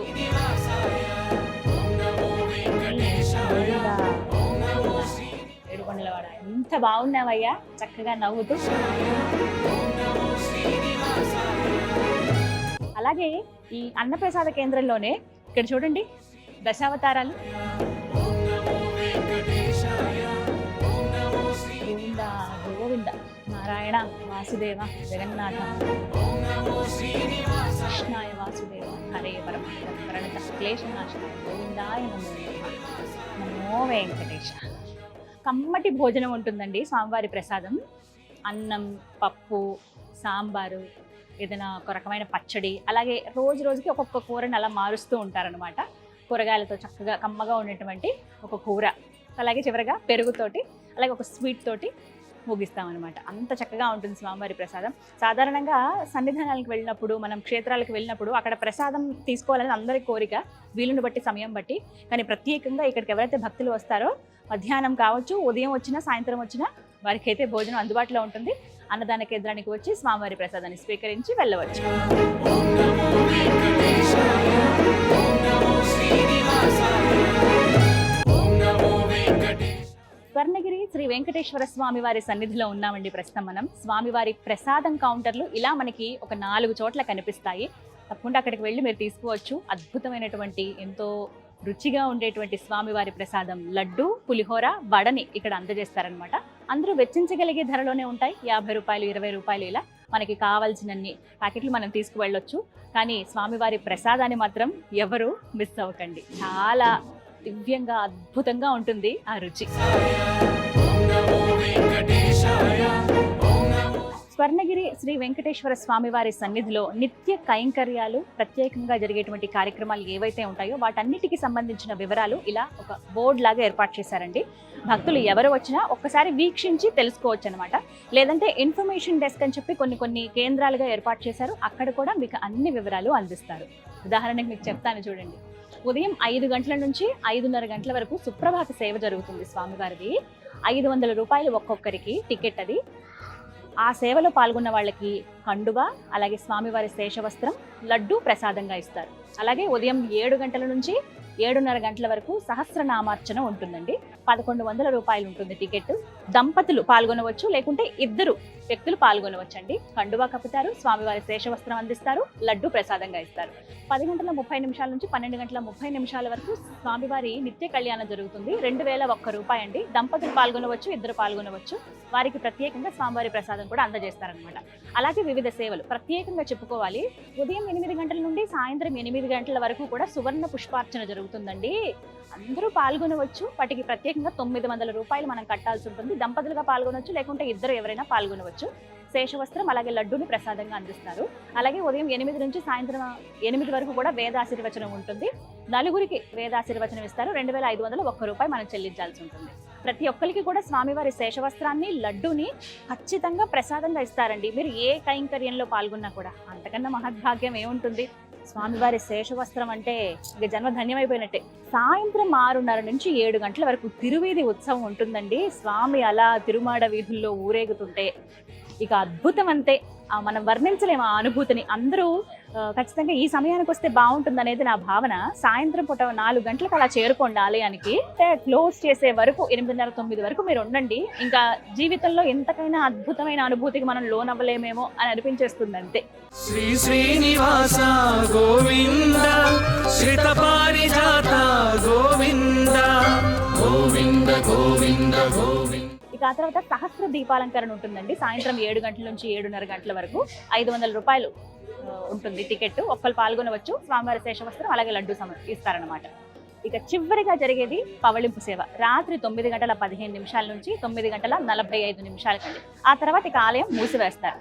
ఏడుకొండలవాడ ఎంత బాగున్నావయ్యా, చక్కగా నవ్వుతూ. అలాగే ఈ అన్నప్రసాద కేంద్రంలోనే ఇక్కడ చూడండి దశావతారాలు. గోవింద గోవింద, నారాయణ వాసుదేవ జగన్నాథ, కృష్ణాయ వాసుదేవ హరే పరమాత్మ ప్రణత క్లేశనాశనాయ గోవిందాయ నమో వెంకటేశ. కమ్మటి భోజనం ఉంటుందండి స్వామివారి ప్రసాదం. అన్నం, పప్పు, సాంబారు, ఏదైనా ఒక రకమైన పచ్చడి, అలాగే రోజు రోజుకి ఒక్కొక్క కూరని అలా మారుస్తూ ఉంటారనమాట. కూరగాయలతో చక్కగా కమ్మగా ఉండేటువంటి ఒక కూర, అలాగే చివరగా పెరుగుతోటి, అలాగే ఒక స్వీట్ తోటి ముగిస్తామన్నమాట. అంత చక్కగా ఉంటుంది స్వామివారి ప్రసాదం. సాధారణంగా సన్నిధానాలకు వెళ్ళినప్పుడు, మనం క్షేత్రాలకు వెళ్ళినప్పుడు అక్కడ ప్రసాదం తీసుకోవాలని అందరి కోరిక, వీలుని బట్టి సమయం బట్టి. కానీ ప్రత్యేకంగా ఇక్కడికి ఎవరైతే భక్తులు వస్తారో మధ్యాహ్నం కావచ్చు, ఉదయం వచ్చినా, సాయంత్రం వచ్చినా వారికి అయితే భోజనం అందుబాటులో ఉంటుంది. అన్నదాన కేంద్రానికి వచ్చి స్వామివారి ప్రసాదాన్ని స్వీకరించి వెళ్ళవచ్చు. స్వర్ణగిరి శ్రీ వెంకటేశ్వర స్వామి వారి సన్నిధిలో ఉన్నామండి ప్రస్తుతం మనం. స్వామివారి ప్రసాదం కౌంటర్లు ఇలా మనకి ఒక 4 చోట్ల కనిపిస్తాయి. తప్పకుండా అక్కడికి వెళ్ళి మీరు తీసుకోవచ్చు. అద్భుతమైనటువంటి, ఎంతో రుచిగా ఉండేటువంటి స్వామివారి ప్రసాదం లడ్డు, పులిహోర, వడని ఇక్కడ అందజేస్తారనమాట. అందరూ వెచ్చించగలిగే ధరలోనే ఉంటాయి. 50 రూపాయలు, 20 రూపాయలు, ఇలా మనకి కావాల్సినన్ని ప్యాకెట్లు మనం తీసుకువెళ్ళొచ్చు. కానీ స్వామివారి ప్రసాదాన్ని మాత్రం ఎవరు మిస్ అవ్వకండి. చాలా దివ్యంగా, అద్భుతంగా ఉంటుంది ఆ రుచి. స్వర్ణగిరి శ్రీ వెంకటేశ్వర స్వామి వారి సన్నిధిలో నిత్య కైంకర్యాలు, ప్రత్యేకంగా జరిగేటువంటి కార్యక్రమాలు ఏవైతే ఉంటాయో వాటన్నిటికీ సంబంధించిన వివరాలు ఇలా ఒక బోర్డు లాగా ఏర్పాటు చేశారండి. భక్తులు ఎవరు వచ్చినా ఒక్కసారి వీక్షించి తెలుసుకోవచ్చు అనమాట. లేదంటే ఇన్ఫర్మేషన్ డెస్క్ అని చెప్పి కొన్ని కేంద్రాలుగా ఏర్పాటు చేశారు. అక్కడ కూడా మీకు అన్ని వివరాలు అందిస్తారు. ఉదాహరణకు మీకు చెప్తాను చూడండి. ఉదయం 5 గంటల నుంచి 5:30 గంటల వరకు సుప్రభాత సేవ జరుగుతుంది స్వామివారిది. 500 రూపాయలు ఒక్కొక్కరికి టికెట్ అది. ఆ సేవలో పాల్గొన్న వాళ్ళకి కండువ, అలాగే స్వామివారి శేషవస్త్రం, లడ్డు ప్రసాదంగా ఇస్తారు. అలాగే ఉదయం 7 గంటల నుంచి 7:30 గంటల వరకు సహస్రనామార్చన ఉంటుందండి. 1100 రూపాయలు ఉంటుంది టికెట్. దంపతులు పాల్గొనవచ్చు, లేకుంటే 2 వ్యక్తులు పాల్గొనవచ్చు అండి. కండువా కప్పుతారు, స్వామివారి శేషవస్త్రం అందిస్తారు, లడ్డు ప్రసాదంగా ఇస్తారు. 10:30 నుంచి 12:30 వరకు స్వామివారి నిత్య కళ్యాణం జరుగుతుంది. 2001 రూపాయి అండి. దంపతులు పాల్గొనవచ్చు, 2 పాల్గొనవచ్చు. వారికి ప్రత్యేకంగా స్వామివారి ప్రసాదం కూడా అందజేస్తారనమాట. అలాగే వివిధ సేవలు ప్రత్యేకంగా చెప్పుకోవాలి. ఉదయం 8 గంటల నుండి సాయంత్రం 8 గంటల వరకు కూడా సువర్ణ పుష్పార్చన జరుగుతుందండి. అందరూ పాల్గొనవచ్చు. వాటికి ప్రత్యేకంగా 900 రూపాయలు మనం కట్టాల్సి ఉంటుంది. దంపతులుగా పాల్గొనవచ్చు, లేకుంటే 2 ఎవరైనా పాల్గొనవచ్చు. శేషవస్త్రం అలాగే లడ్డూని ప్రసాదంగా అందిస్తారు. అలాగే ఉదయం 8 నుంచి సాయంత్రం 8 వరకు కూడా వేదాశీర్వచనం ఉంటుంది. నలుగురికి వేదాశీర్వచనం ఇస్తారు. 2501 రూపాయి మనం చెల్లించాల్సి ఉంటుంది. ప్రతి ఒక్కరికి కూడా స్వామివారి శేషవస్త్రాన్ని, లడ్డూని ఖచ్చితంగా ప్రసాదంగా ఇస్తారండి. మీరు ఏ కైంకర్యంలో పాల్గొన్నా కూడా అంతకన్నా మహద్భాగ్యం ఏముంటుంది. స్వామివారి శేషవస్త్రం అంటే ఇక జన్మ ధన్యమైపోయినట్టే. సాయంత్రం 6:30 నుంచి 7 గంటల వరకు తిరువీధి ఉత్సవం ఉంటుందండి. స్వామి అలా తిరుమాడ వీధుల్లో ఊరేగుతుంటే ఇక అద్భుతం అంతే. మనం వర్ణించలేము ఆ అనుభూతిని. అందరూ ఖచ్చితంగా ఈ సమయానికి వస్తే బాగుంటుంది అనేది నా భావన. సాయంత్రం పూట 4 గంటలకు అలా చేరుకోండి ఆలయానికి. క్లోజ్ చేసే వరకు 8:30-9 వరకు మీరు ఉండండి. ఇంకా జీవితంలో ఎంతకైనా అద్భుతమైన అనుభూతికి మనం లోనవ్వలేమేమో అని అనిపించేస్తుంది అంతే. శ్రీ శ్రీనివాస గోవింద శ్రిత పారిజాత గోవింద గోవింద గోవింద గోవింద. ఇక ఆ తర్వాత సహస్ర దీపాలంకరణ ఉంటుందండి. సాయంత్రం 7 గంటల నుంచి 7:30 గంటల వరకు 500 రూపాయలు ఉంటుంది టికెట్. ఒక్కరు పాల్గొనవచ్చు. స్వామివారి శేషవస్త్రం అలాగే లడ్డు ఇస్తారనమాట. ఇక చివరిగా జరిగేది పవళింపు సేవ. రాత్రి 9:15 నుంచి 9:45 ఆ తర్వాత ఇక ఆలయం మూసివేస్తారు.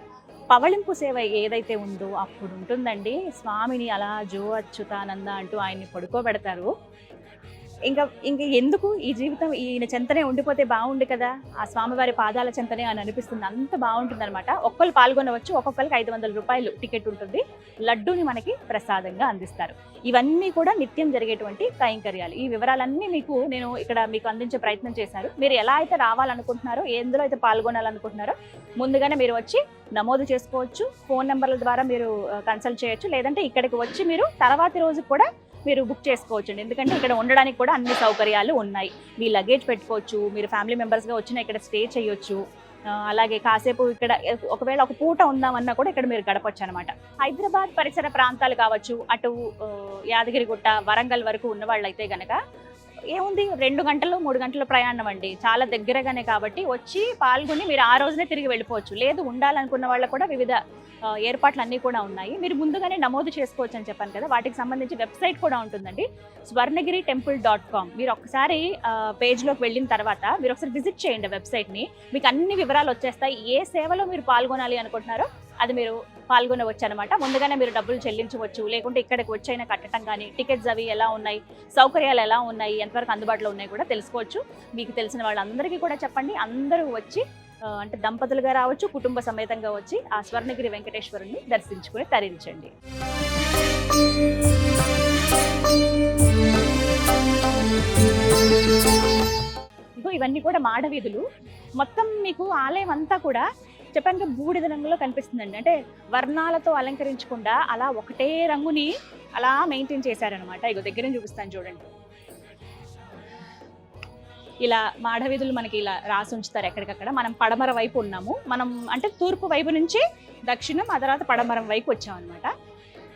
పవళింపు సేవ ఏదైతే ఉందో అప్పుడు ఉంటుందండి. స్వామిని అలా జో అచ్యుతానంద అంటూ ఆయన్ని పడుకోబెడతారు. ఇంకా ఎందుకు ఈ జీవితం ఈయన చెంతనే ఉండిపోతే బాగుండు కదా, ఆ స్వామివారి పాదాల చెంతనే అని అనిపిస్తుంది. అంత బాగుంటుంది అనమాట. ఒక్కరు పాల్గొనవచ్చు. ఒక్కొక్కరికి 500 రూపాయలు టికెట్ ఉంటుంది. లడ్డూని మనకి ప్రసాదంగా అందిస్తారు. ఇవన్నీ కూడా నిత్యం జరిగేటువంటి కైంకర్యాలు. ఈ వివరాలన్నీ నేను ఇక్కడ మీకు అందించే ప్రయత్నం చేశారు. మీరు ఎలా అయితే రావాలనుకుంటున్నారో, ఎందులో అయితే పాల్గొనాలనుకుంటున్నారో ముందుగానే మీరు వచ్చి నమోదు చేసుకోవచ్చు. ఫోన్ నెంబర్ల ద్వారా మీరు కన్సల్ట్ చేయొచ్చు. లేదంటే ఇక్కడికి వచ్చి మీరు తర్వాతి రోజు కూడా మీరు బుక్ చేసుకోవచ్చు. ఎందుకంటే ఇక్కడ ఉండడానికి కూడా అన్ని సౌకర్యాలు ఉన్నాయి. మీ లగేజ్ పెట్టుకోవచ్చు. మీరు ఫ్యామిలీ మెంబర్స్గా వచ్చినా ఇక్కడ స్టే చేయొచ్చు. అలాగే కాసేపు ఇక్కడ ఒకవేళ ఒక పూట ఉందామన్నా కూడా ఇక్కడ మీరు గడపచ్చు అనమాట. హైదరాబాద్ పరిసర ప్రాంతాలు కావచ్చు, అటు యాదగిరిగుట్ట, వరంగల్ వరకు ఉన్న వాళ్ళైతే గనక ఏముంది 2 గంటలు 3 గంటల ప్రయాణం అండి. చాలా దగ్గరగానే కాబట్టి వచ్చి పాల్గొని మీరు ఆ రోజునే తిరిగి వెళ్ళిపోవచ్చు. లేదు ఉండాలనుకున్న వాళ్ళకు కూడా వివిధ ఏర్పాట్లు అన్నీ కూడా ఉన్నాయి. మీరు ముందుగానే నమోదు చేసుకోవచ్చు అని చెప్పాను కదా. వాటికి సంబంధించి వెబ్సైట్ కూడా ఉంటుందండి, swarnagiritemple.com. మీరు ఒకసారి పేజ్లోకి వెళ్ళిన తర్వాత మీరు ఒకసారి విజిట్ చేయండి వెబ్సైట్ని. మీకు అన్ని వివరాలు వచ్చేస్తాయి. ఏ సేవలో మీరు పాల్గొనాలి అనుకుంటున్నారో అది మీరు పాల్గొనవచ్చు అనమాట. ముందుగానే మీరు డబ్బులు చెల్లించవచ్చు. లేకుంటే ఇక్కడికి వచ్చైనా కట్టడం కానీ, టికెట్స్ అవి ఎలా ఉన్నాయి, సౌకర్యాలు ఎలా ఉన్నాయి, ఎంతవరకు అందుబాటులో ఉన్నాయి కూడా తెలుసుకోవచ్చు. మీకు తెలిసిన వాళ్ళందరికీ కూడా చెప్పండి. అందరూ వచ్చి అంటే దంపతులుగా రావచ్చు, కుటుంబ సమేతంగా వచ్చి ఆ స్వర్ణగిరి వెంకటేశ్వరుని దర్శించుకుని తరించండి. ఇవన్నీ కూడా మాడవీధులు. మొత్తం మీకు ఆలయం అంతా కూడా చెప్పాను బూడిద రంగులో కనిపిస్తుందండి. అంటే వర్ణాలతో అలంకరించకుండా అలా ఒకటే రంగుని అలా మెయింటైన్ చేశారనమాట. ఇగో దగ్గర చూపిస్తాను చూడండి. ఇలా మాడవీధులు మనకి ఇలా రాసి ఉంచుతారు ఎక్కడికక్కడ. మనం పడమర వైపు ఉన్నాము. మనం అంటే తూర్పు వైపు నుంచి దక్షిణం, ఆ తర్వాత పడమరం వైపు వచ్చామన్నమాట.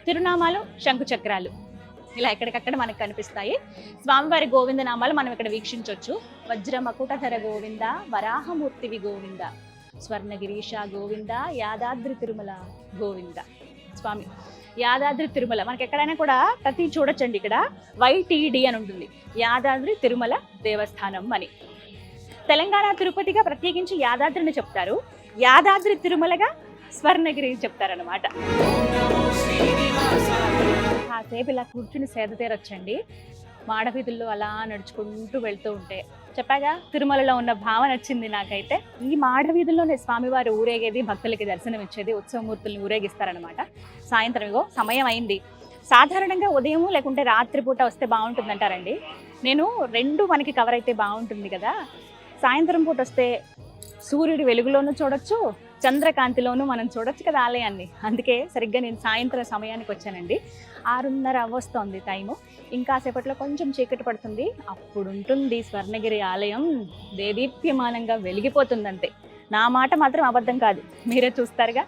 తిరునామాలు, శంకు చక్రాలు ఇలా ఎక్కడికక్కడ మనకు కనిపిస్తాయి. స్వామివారి గోవింద నామాలు మనం ఇక్కడ వీక్షించవచ్చు. వజ్ర మకుటధర గోవింద, వరాహమూర్తివి గోవింద, స్వర్ణగిరీష గోవింద, యాదాద్రి తిరుమల గోవింద. స్వామి యాదాద్రి తిరుమల మనకి ఎక్కడైనా కూడా ప్రతి చూడొచ్చండి. ఇక్కడ YTD అని ఉంటుంది, యాదాద్రి తిరుమల దేవస్థానం అని. తెలంగాణ తిరుపతిగా ప్రత్యేకించి యాదాద్రిని చెప్తారు, యాదాద్రి తిరుమలగా స్వర్ణగిరి చెప్తారనమాట. కాసేపు ఇలా కూర్చుని సేద తీరొచ్చండి. మాడవీధుల్లో అలా నడుచుకుంటూ వెళ్తూ ఉంటే చెప్పాగా తిరుమలలో ఉన్న భావన వచ్చింది నాకైతే. ఈ మాడవీధుల్లోనే స్వామివారు ఊరేగేది, భక్తులకి దర్శనం ఇచ్చేది, ఉత్సవమూర్తుల్ని ఊరేగిస్తారనమాట. సాయంత్రం సమయం అయింది. సాధారణంగా ఉదయం లేకుంటే రాత్రిపూట వస్తే బాగుంటుందంటారండి. నేను 2 మనకి కవర్ అయితే బాగుంటుంది కదా. సాయంత్రం పూట వస్తే సూర్యుడి వెలుగులోనూ చూడొచ్చు, చంద్రకాంతిలోనూ మనం చూడొచ్చు కదా ఆలయాన్ని. అందుకే సరిగ్గా నేను సాయంత్రం సమయానికి వచ్చానండి. 6:30 అవ్వస్తోంది టైము. ఇంకాసేపట్లో కొంచెం చీకటి పడుతుంది. అప్పుడు ఉంటుంది స్వర్ణగిరి ఆలయం దేదీప్యమానంగా వెలిగిపోతుందంతే. నా మాట మాత్రం అబద్ధం కాదు, మీరే చూస్తారుగా.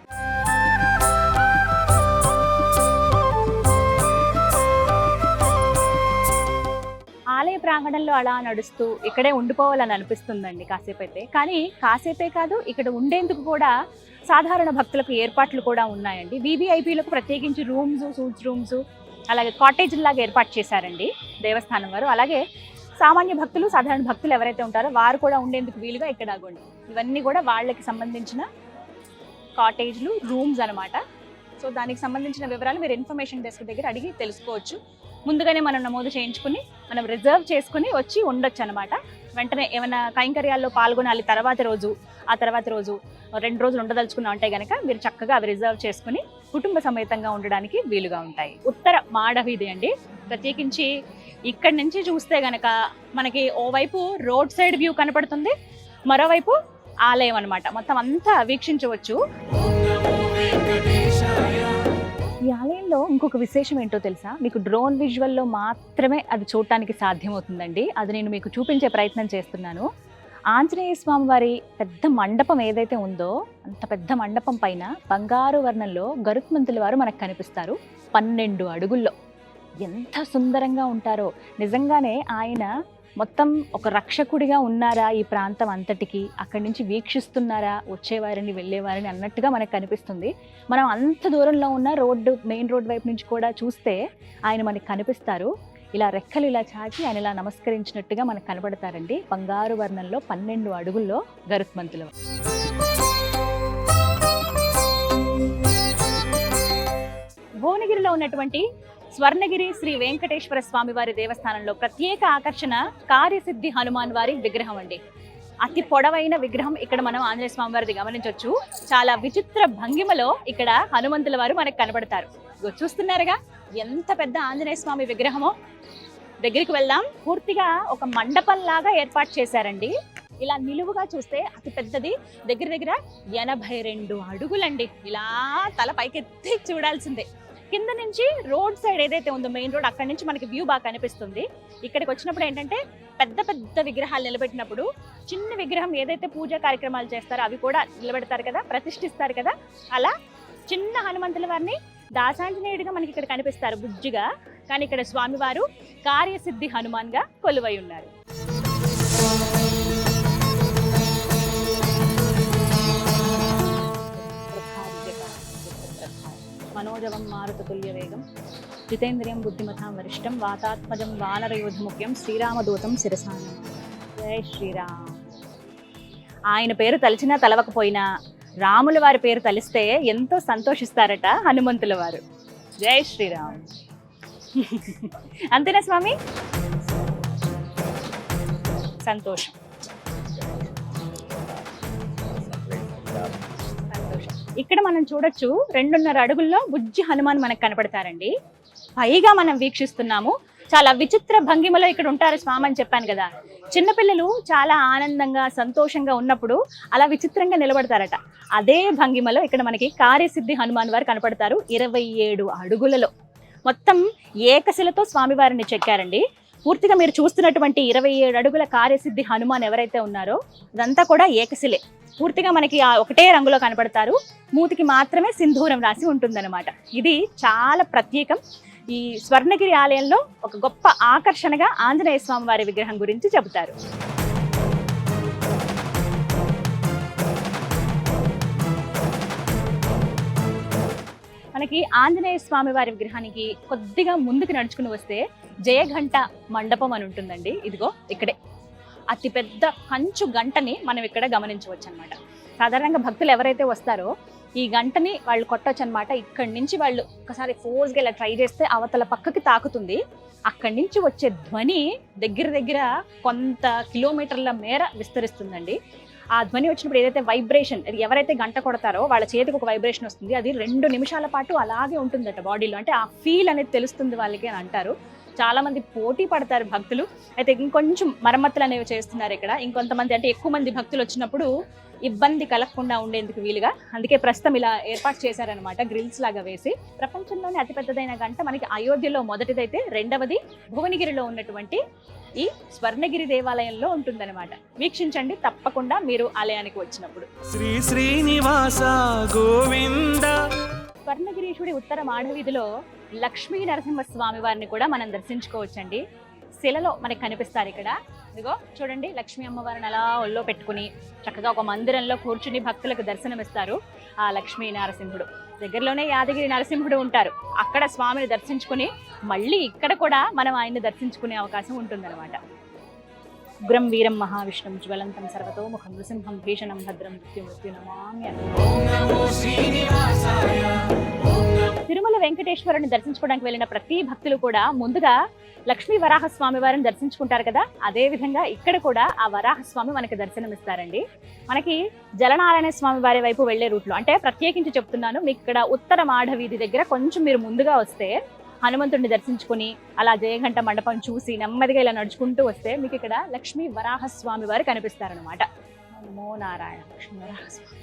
ఆలయ ప్రాంగణంలో అలా నడుస్తూ ఇక్కడే ఉండిపోవాలని అనిపిస్తుందండి కాసేపు అయితే. కానీ కాసేపే కాదు, ఇక్కడ ఉండేందుకు కూడా సాధారణ భక్తులకు ఏర్పాట్లు కూడా ఉన్నాయండి. VVIPలకు ప్రత్యేకించి రూమ్స్, సూట్స్ రూమ్స్, అలాగే కాటేజ్ లాగా ఏర్పాటు చేశారండి దేవస్థానం వారు. అలాగే సామాన్య భక్తులు, సాధారణ భక్తులు ఎవరైతే ఉంటారో వారు కూడా ఉండేందుకు వీలుగా ఇక్కడ ఆగండి. ఇవన్నీ కూడా వాళ్ళకి సంబంధించిన కాటేజ్లు, రూమ్స్ అనమాట. సో దానికి సంబంధించిన వివరాలు మీరు ఇన్ఫర్మేషన్ డెస్క్ దగ్గర అడిగి తెలుసుకోవచ్చు. ముందుగానే మనం నమోదు చేయించుకుని మనం రిజర్వ్ చేసుకుని వచ్చి ఉండొచ్చు అనమాట. వెంటనే ఏమైనా కైంకర్యాల్లో పాల్గొనాలి తర్వాత రోజు, ఆ తర్వాత రోజు 2 రోజులు ఉండదలుచుకున్నా ఉంటే కనుక మీరు చక్కగా అవి రిజర్వ్ చేసుకుని కుటుంబ సమేతంగా ఉండడానికి వీలుగా ఉంటాయి. ఉత్తర మాడవీధి అండి. ప్రత్యేకించి ఇక్కడి నుంచి చూస్తే గనక మనకి ఓవైపు రోడ్ సైడ్ వ్యూ కనపడుతుంది, మరోవైపు ఆలయం అనమాట. మొత్తం అంతా వీక్షించవచ్చు. ఈ ఆలయం ఆలయంలో ఇంకొక విశేషం ఏంటో తెలుసా? మీకు డ్రోన్ విజువల్లో మాత్రమే అది చూడటానికి సాధ్యమవుతుందండి. అది నేను మీకు చూపించే ప్రయత్నం చేస్తున్నాను. ఆంజనేయ స్వామి వారి పెద్ద మండపం ఏదైతే ఉందో అంత పెద్ద మండపం పైన బంగారు వర్ణంలో గరుత్మంతుల వారు మనకు కనిపిస్తారు. 12 అడుగుల్లో ఎంత సుందరంగా ఉంటారో. నిజంగానే ఆయన మొత్తం ఒక రక్షకుడిగా ఉన్నారా ఈ ప్రాంతం అంతటికి, అక్కడి నుంచి వీక్షిస్తున్నారా వచ్చేవారిని వెళ్ళేవారిని అన్నట్టుగా మనకు కనిపిస్తుంది. మనం అంత దూరంలో ఉన్న మెయిన్ రోడ్ వైపు నుంచి కూడా చూస్తే ఆయన మనకి కనిపిస్తారు. ఇలా రెక్కలు ఇలా చాచి ఆయన ఇలా నమస్కరించినట్టుగా మనకు కనబడతారండి. బంగారు వర్ణంలో 12 అడుగుల్లో గరుత్మంతులు. భువనగిరిలో ఉన్నటువంటి స్వర్ణగిరి శ్రీ వెంకటేశ్వర స్వామి వారి దేవస్థానంలో ప్రత్యేక ఆకర్షణ కార్యసిద్ధి హనుమాన్ వారి విగ్రహం అండి. అతి పొడవైన విగ్రహం ఇక్కడ మనం ఆంజనేయ స్వామి వారిది గమనించవచ్చు. చాలా విచిత్ర భంగిమలో ఇక్కడ హనుమంతుల వారు మనకు కనబడతారు. చూస్తున్నారుగా ఎంత పెద్ద ఆంజనేయ స్వామి విగ్రహమో. దగ్గరికి వెళ్దాం. పూర్తిగా ఒక మండపం లాగా ఏర్పాటు చేశారండి. ఇలా నిలువుగా చూస్తే అతి పెద్దది దగ్గర 82 అడుగులండి. ఇలా తల పైకెత్తి చూడాల్సిందే. కింద నుంచి రోడ్ సైడ్ ఏదైతే ఉందో మెయిన్ రోడ్, అక్కడి నుంచి మనకి వ్యూ బాగా కనిపిస్తుంది. ఇక్కడికి వచ్చినప్పుడు ఏంటంటే పెద్ద పెద్ద విగ్రహాలు నిలబెట్టినప్పుడు చిన్న విగ్రహం ఏదైతే పూజా కార్యక్రమాలు చేస్తారో అవి కూడా నిలబెడతారు కదా, ప్రతిష్ఠిస్తారు కదా. అలా చిన్న హనుమంతుల వారిని దాసాంజనేయుడిగా మనకి ఇక్కడ కనిపిస్తారు బుజ్జిగా. కానీ ఇక్కడ స్వామివారు కార్యసిద్ధి హనుమాన్ గా కొలువై ఉన్నారు. మనోజవం మారుతతుల్య వేగం జితేంద్రియం బుద్ధిమతాం వరిష్టం వాతాత్మజం వానరయోధముఖ్యం శ్రీరామదూతం శిరసానం. జై శ్రీరామ్. ఆయన పేరు తలిచినా తలవకపోయినా రాముల వారి పేరు తలిస్తే ఎంతో సంతోషిస్తారట హనుమంతుల వారు. జై శ్రీరామ్. అంతేనా స్వామి? సంతోషం. ఇక్కడ మనం చూడొచ్చు 2.5 అడుగుల్లో బుజ్జి హనుమాన్ మనకు కనపడతారండి. పైగా మనం వీక్షిస్తున్నాము. చాలా విచిత్ర భంగిమలో ఇక్కడ ఉంటారు స్వామి అని చెప్పాను కదా. చిన్నపిల్లలు చాలా ఆనందంగా సంతోషంగా ఉన్నప్పుడు అలా విచిత్రంగా నిలబడతారట. అదే భంగిమలో ఇక్కడ మనకి కార్యసిద్ధి హనుమాన్ వారు కనపడతారు. 27 అడుగులలో మొత్తం ఏకశిలతో స్వామివారిని చెక్కారండి. పూర్తిగా మీరు చూస్తున్నటువంటి 27 అడుగుల కార్యసిద్ధి హనుమాన్ ఎవరైతే ఉన్నారో అదంతా కూడా ఏకశిలే. పూర్తిగా మనకి ఒకటే రంగులో కనపడతారు. మూతికి మాత్రమే సింధూరం రాసి ఉంటుందన్నమాట. ఇది చాలా ప్రత్యేకం. ఈ స్వర్ణగిరి ఆలయంలో ఒక గొప్ప ఆకర్షణగా ఆంజనేయ స్వామి వారి విగ్రహం గురించి చెబుతారు. మనకి ఆంజనేయ స్వామి వారి విగ్రహానికి కొద్దిగా ముందుకు నడుచుకుని వస్తే జయఘంట మండపం అని ఉంటుందండి. ఇదిగో ఇక్కడే అతిపెద్ద కంచు గంటని మనం ఇక్కడ గమనించవచ్చు అనమాట. సాధారణంగా భక్తులు ఎవరైతే వస్తారో ఈ గంటని వాళ్ళు కొట్టొచ్చు అనమాట. ఇక్కడి నుంచి వాళ్ళు ఒకసారి ఫోర్స్గా ఇలా ట్రై చేస్తే అవతల పక్కకి తాకుతుంది. అక్కడి నుంచి వచ్చే ధ్వని దగ్గర కొంత కిలోమీటర్ల మేర విస్తరిస్తుందండి. ఆ ధ్వని వచ్చినప్పుడు ఏదైతే వైబ్రేషన్, ఎవరైతే గంట కొడతారో వాళ్ళ చేతికి ఒక వైబ్రేషన్ వస్తుంది. అది 2 నిమిషాల పాటు అలాగే ఉంటుందట బాడీలో. అంటే ఆ ఫీల్ అనేది తెలుస్తుంది వాళ్ళకి అని అంటారు. చాలా మంది పోటీ పడతారు భక్తులు. అయితే ఇంకొంచెం మరమ్మతులు అనేవి చేస్తున్నారు ఇక్కడ. ఇంకొంతమంది అంటే ఎక్కువ మంది భక్తులు వచ్చినప్పుడు ఇబ్బంది కలగకుండా ఉండేందుకు వీలుగా అందుకే ప్రస్తుతం ఇలా ఏర్పాటు చేశారనమాట, గ్రిల్స్ లాగా వేసి. ప్రపంచంలోనే అతిపెద్దదైన గంట మనకి అయోధ్యలో మొదటిదైతే, రెండవది భువనగిరిలో ఉన్నటువంటి ఈ స్వర్ణగిరి దేవాలయంలో ఉంటుందన్నమాట. వీక్షించండి తప్పకుండా మీరు ఆలయానికి వచ్చినప్పుడు. శ్రీ శ్రీనివాస గోవింద. స్వర్ణగిరీశుడి ఉత్తర మాడవీధిలో లక్ష్మీ నరసింహస్వామి వారిని కూడా మనం దర్శించుకోవచ్చండి. శిలలో మనకి కనిపిస్తారు ఇక్కడ. ఇదిగో చూడండి, లక్ష్మీ అమ్మవారిని అలా ఒళ్ళో పెట్టుకుని చక్కగా ఒక మందిరంలో కూర్చుని భక్తులకు దర్శనమిస్తారు ఆ లక్ష్మీ నరసింహుడు. దగ్గరలోనే యాదగిరి నరసింహుడు ఉంటారు. అక్కడ స్వామిని దర్శించుకుని మళ్ళీ ఇక్కడ కూడా మనం ఆయన్ని దర్శించుకునే అవకాశం ఉంటుందన్నమాట. ఉగ్రం వీరం మహావిష్ణుం జ్వలంతం సర్వతోముఖం నృసింహం భీషణం భద్రం మృత్యు నమామ్య. తిరుమల వెంకటేశ్వరుని దర్శించుకోవడానికి వెళ్ళిన ప్రతి భక్తులు కూడా ముందుగా లక్ష్మీ వరాహస్వామి వారిని దర్శించుకుంటారు కదా. అదే విధంగా ఇక్కడ కూడా ఆ వరాహస్వామి మనకి దర్శనమిస్తారండి. మనకి జలనారాయణ స్వామి వారి వైపు వెళ్లే రూట్లో, అంటే ప్రత్యేకించి చెప్తున్నాను, మీకు ఇక్కడ ఉత్తర మాఢవీధి దగ్గర కొంచెం మీరు ముందుగా వస్తే హనుమంతుడిని దర్శించుకుని అలా జయఘంట మండపం చూసి నెమ్మదిగా ఇలా నడుచుకుంటూ వస్తే మీకు ఇక్కడ లక్ష్మీ వరాహస్వామి వారు కనిపిస్తారనమాట. నమో నారాయణ. లక్ష్మీ వరాహస్వామి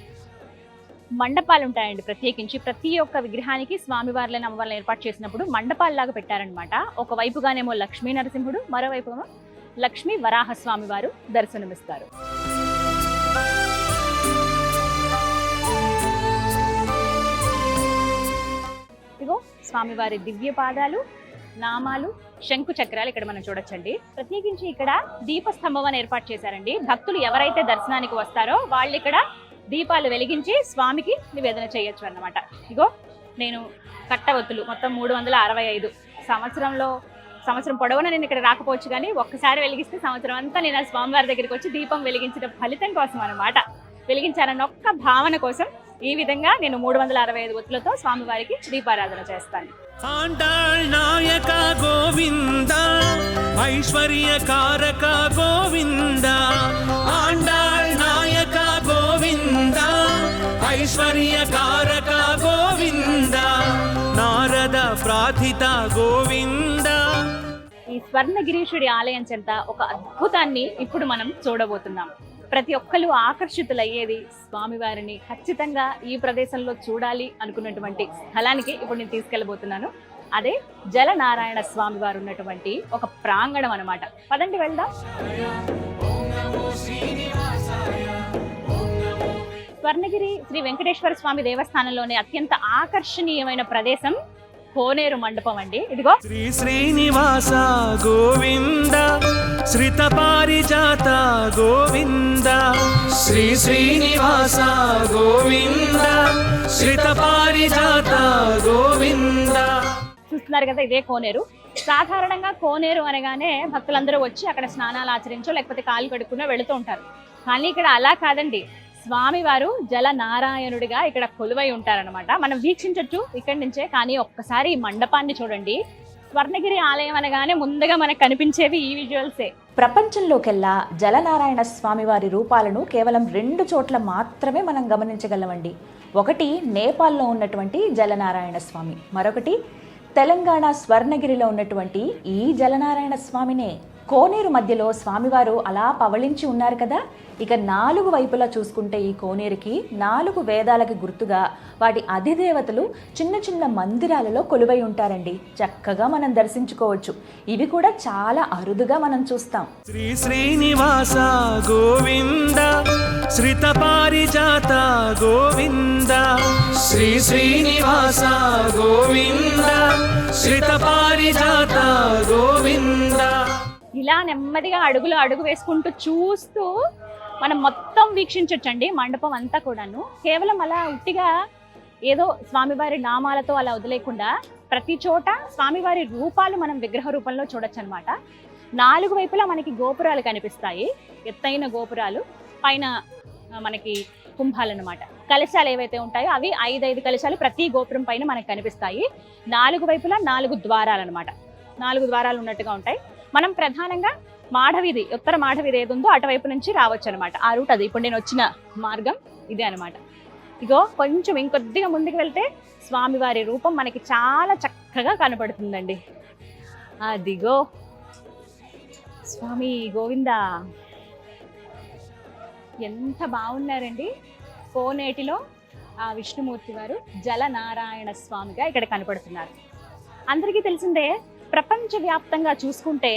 మండపాలు ఉంటాయండి. ప్రత్యేకించి ప్రతి ఒక్క విగ్రహానికి స్వామివార్లని అమ్మవార్లను ఏర్పాటు చేసినప్పుడు మండపాల్లాగా పెట్టారనమాట. ఒకవైపుగానేమో లక్ష్మీ నరసింహుడు, మరోవైపుగా లక్ష్మీ వరాహస్వామి వారు దర్శనమిస్తారు. ఇదిగో స్వామివారి దివ్య పాదాలు, నామాలు, శంకు చక్రాలు ఇక్కడ మనం చూడొచ్చండి. ప్రత్యేకించి ఇక్కడ దీపస్తంభం అని ఏర్పాటు చేశారండి. భక్తులు ఎవరైతే దర్శనానికి వస్తారో వాళ్ళు ఇక్కడ దీపాలు వెలిగించి స్వామికి నివేదన చేయొచ్చు అన్నమాట. ఇగో నేను కట్టవత్తులు మొత్తం 365 సంవత్సరం పొడవునా నేను ఇక్కడ రాకపోవచ్చు, కానీ ఒక్కసారి వెలిగిస్తే సంవత్సరం అంతా నేను ఆ స్వామివారి దగ్గరికి వచ్చి దీపం వెలిగించిన ఫలితం కోసం అన్నమాట. వెలిగించారన్న ఒక్క భావన కోసం ఈ విధంగా నేను 365 ఒత్తులతో స్వామివారికి దీపారాధన చేస్తాను. ఆండాళ్ నాయక గోవింద, ఐశ్వర్యకారక గోవింద. ఆండాళ్ నాయక గోవింద, ఐశ్వర్యకారక గోవింద. నారద ప్రార్థిత గోవింద. ఈ స్వర్ణగిరీశుడి ఆలయం చెంత ఒక అద్భుతాన్ని ఇప్పుడు మనం చూడబోతున్నాం. ప్రతి ఒక్కరు ఆకర్షితులయ్యేది స్వామివారిని ఖచ్చితంగా ఈ ప్రదేశంలో చూడాలి అనుకున్నటువంటి స్థలానికి ఇప్పుడు నేను తీసుకెళ్ళబోతున్నాను. అదే జలనారాయణ స్వామి వారు ఉన్నటువంటి ఒక ప్రాంగణం అన్నమాట. పదండి వెళ్దాం. స్వర్ణగిరి శ్రీ వెంకటేశ్వర స్వామి దేవస్థానంలోనే అత్యంత ఆకర్షణీయమైన ప్రదేశం కోనేరు మండపం అండి. ఇదిగో శ్రీ శ్రీనివాస గోవింద, శ్రిత పారిజాత గోవింద. శ్రీ శ్రీనివాస గోవింద, శ్రిత పారిజాత గోవింద. చూస్తున్నారు కదా, ఇదే కోనేరు. సాధారణంగా కోనేరు అనగానే భక్తులందరూ వచ్చి అక్కడ స్నానాలు ఆచరించో లేకపోతే కాలు కడుక్కునో వెళుతూ ఉంటారు. కానీ ఇక్కడ అలా కాదండి. స్వామివారు జలనారాయణుడిగా ఇక్కడ కొలువై ఉంటారనమాట. మనం వీక్షించవచ్చు ఇక్కడి నుంచే. కానీ ఒక్కసారి ఈ మండపాన్ని చూడండి. స్వర్ణగిరి ఆలయం అనగానే ముందుగా మనకు కనిపించేవి ఈ విజువల్సే. ప్రపంచంలోకెల్లా జలనారాయణ స్వామి వారి రూపాలను కేవలం 2 చోట్ల మాత్రమే మనం గమనించగలమండి. ఒకటి నేపాల్లో ఉన్నటువంటి జలనారాయణ స్వామి, మరొకటి తెలంగాణ స్వర్ణగిరిలో ఉన్నటువంటి ఈ జలనారాయణ స్వామినే. కోనేరు మధ్యలో స్వామివారు అలా పవళించి ఉన్నారు కదా. ఇక 4 వైపులా చూసుకుంటే ఈ కోనేరుకి 4 వేదాలకి గుర్తుగా వాటి అధిదేవతలు చిన్న చిన్న మందిరాలలో కొలువై ఉంటారండి. చక్కగా మనం దర్శించుకోవచ్చు. ఇవి కూడా చాలా అరుదుగా మనం చూస్తాం. శ్రీ శ్రీనివాస గోవింద, శ్రిత పారిజాత గోవింద. శ్రీ శ్రీనివాస గోవింద, శ్రిత పారిజాత గోవింద. ఇలా నెమ్మదిగా అడుగు వేసుకుంటూ చూస్తూ మనం మొత్తం వీక్షించొచ్చండి మండపం అంతా కూడాను. కేవలం అలా ఉట్టిగా ఏదో స్వామివారి నామాలతో అలా వదిలేకుండా ప్రతి చోట స్వామివారి రూపాలు మనం విగ్రహ రూపంలో చూడొచ్చు అనమాట. 4 వైపులా మనకి గోపురాలు కనిపిస్తాయి, ఎత్తైన గోపురాలు. పైన మనకి కుంభాలు అనమాట. కలశాలు ఏవైతే ఉంటాయో అవి 5 కలశాలు ప్రతి గోపురం పైన మనకు కనిపిస్తాయి. 4 వైపులా 4 ద్వారాలు అనమాట. 4 ద్వారాలు ఉన్నట్టుగా ఉంటాయి. మనం ప్రధానంగా మాఢవీధి, ఉత్తర మాఢవీధి ఏది ఉందో అటువైపు నుంచి రావచ్చు అనమాట. ఆ రూట్ అది. ఇప్పుడు నేను వచ్చిన మార్గం ఇదే అనమాట. ఇగో కొంచెం ఇంకొద్దిగా ముందుకు వెళ్తే స్వామివారి రూపం మనకి చాలా చక్కగా కనపడుతుందండి. అదిగో స్వామి గోవింద, ఎంత బాగున్నారండి. కోనేటిలో ఆ విష్ణుమూర్తి వారు జలనారాయణ స్వామిగా ఇక్కడ కనపడుతున్నారు. అందరికీ తెలిసిందే, ప్రపంచవ్యాప్తంగా చూసుకుంటే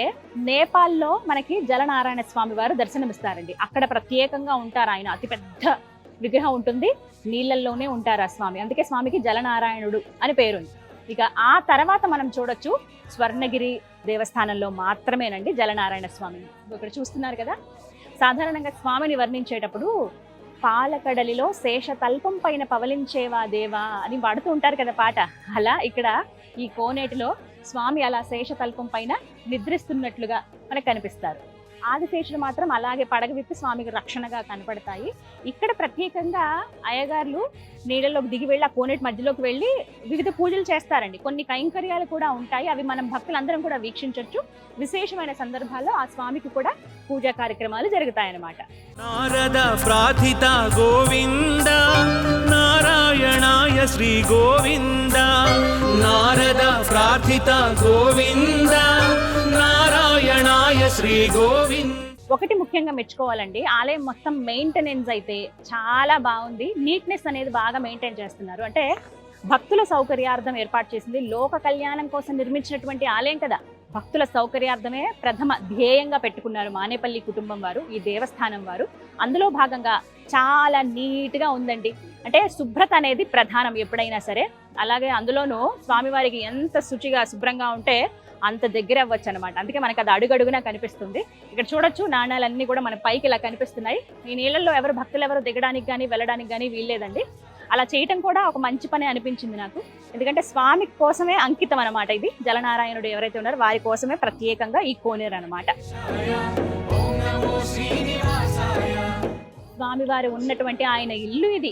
నేపాల్లో మనకి జలనారాయణ స్వామి వారు దర్శనమిస్తారండి. అక్కడ ప్రత్యేకంగా ఉంటారు ఆయన. అతిపెద్ద విగ్రహం ఉంటుంది, నీళ్ళల్లోనే ఉంటారు ఆ స్వామి. అందుకే స్వామికి జలనారాయణుడు అని పేరుంది. ఇక ఆ తర్వాత మనం చూడొచ్చు స్వర్ణగిరి దేవస్థానంలో మాత్రమేనండి జలనారాయణ స్వామిని. ఇక్కడ చూస్తున్నారు కదా. సాధారణంగా స్వామిని వర్ణించేటప్పుడు పాలకడలిలో శేషతల్పం పైన పవలించేవా దేవా అని పాడుతూ ఉంటారు కదా పాట. అలా ఇక్కడ ఈ కోనేటిలో స్వామి అలా శేషతల్పం పైన నిద్రిస్తున్నట్లుగా మనకు కనిపిస్తారు. ఆదిశేషుడు మాత్రం అలాగే పడగ విప్పి స్వామికి రక్షణగా కనపడతాయి. ఇక్కడ ప్రత్యేకంగా అయ్యగారులు నీళ్ళలోకి దిగి వెళ్ళి ఆ కోనేటి మధ్యలోకి వెళ్ళి వివిధ పూజలు చేస్తారండి. కొన్ని కైంకర్యాలు కూడా ఉంటాయి. అవి మనం భక్తులందరం కూడా వీక్షించవచ్చు. విశేషమైన సందర్భాల్లో ఆ స్వామికి కూడా పూజా కార్యక్రమాలు జరుగుతాయన్నమాట. నారద ప్రార్థిత గోవింద, నారాయణాయ శ్రీ గోవింద. నారద ప్రార్థిత గోవింద, నారాయణాయ శ్రీ గోవింద. ఒకటి ముఖ్యంగా మెచ్చుకోవాలండి, ఆలయం మొత్తం మెయింటెనెన్స్ అయితే చాలా బాగుంది. నీట్నెస్ అనేది బాగా మెయింటైన్ చేస్తున్నారు. అంటే భక్తుల సౌకర్యార్థం ఏర్పాటు చేసింది, లోక కళ్యాణం కోసం నిర్మించినటువంటి ఆలయం కదా. భక్తుల సౌకర్యార్థమే ప్రథమ ధ్యేయంగా పెట్టుకున్నారు మానేపల్లి కుటుంబం వారు, ఈ దేవస్థానం వారు. అందులో భాగంగా చాలా నీట్గా ఉందండి. అంటే శుభ్రత అనేది ప్రధానం ఎప్పుడైనా సరే. అలాగే అందులోనూ స్వామివారికి ఎంత శుచిగా శుభ్రంగా ఉంటే అంత దగ్గర అవ్వచ్చు అనమాట. అందుకే మనకు అది అడుగడుగునా కనిపిస్తుంది. ఇక్కడ చూడొచ్చు, నాణాలన్నీ కూడా మన పైకి ఇలా కనిపిస్తున్నాయి. ఈ నీళ్ళల్లో ఎవరు భక్తులు ఎవరు దిగడానికి కానీ వెళ్ళడానికి కానీ వీల్లేదండి. అలా చేయటం కూడా ఒక మంచి పని అనిపించింది నాకు. ఎందుకంటే స్వామి కోసమే అంకితం అనమాట ఇది. జలనారాయణుడు ఎవరైతే ఉన్నారో వారి కోసమే ప్రత్యేకంగా ఈ కోనేరు అనమాట. స్వామివారు ఉన్నటువంటి ఆయన ఇల్లు ఇది,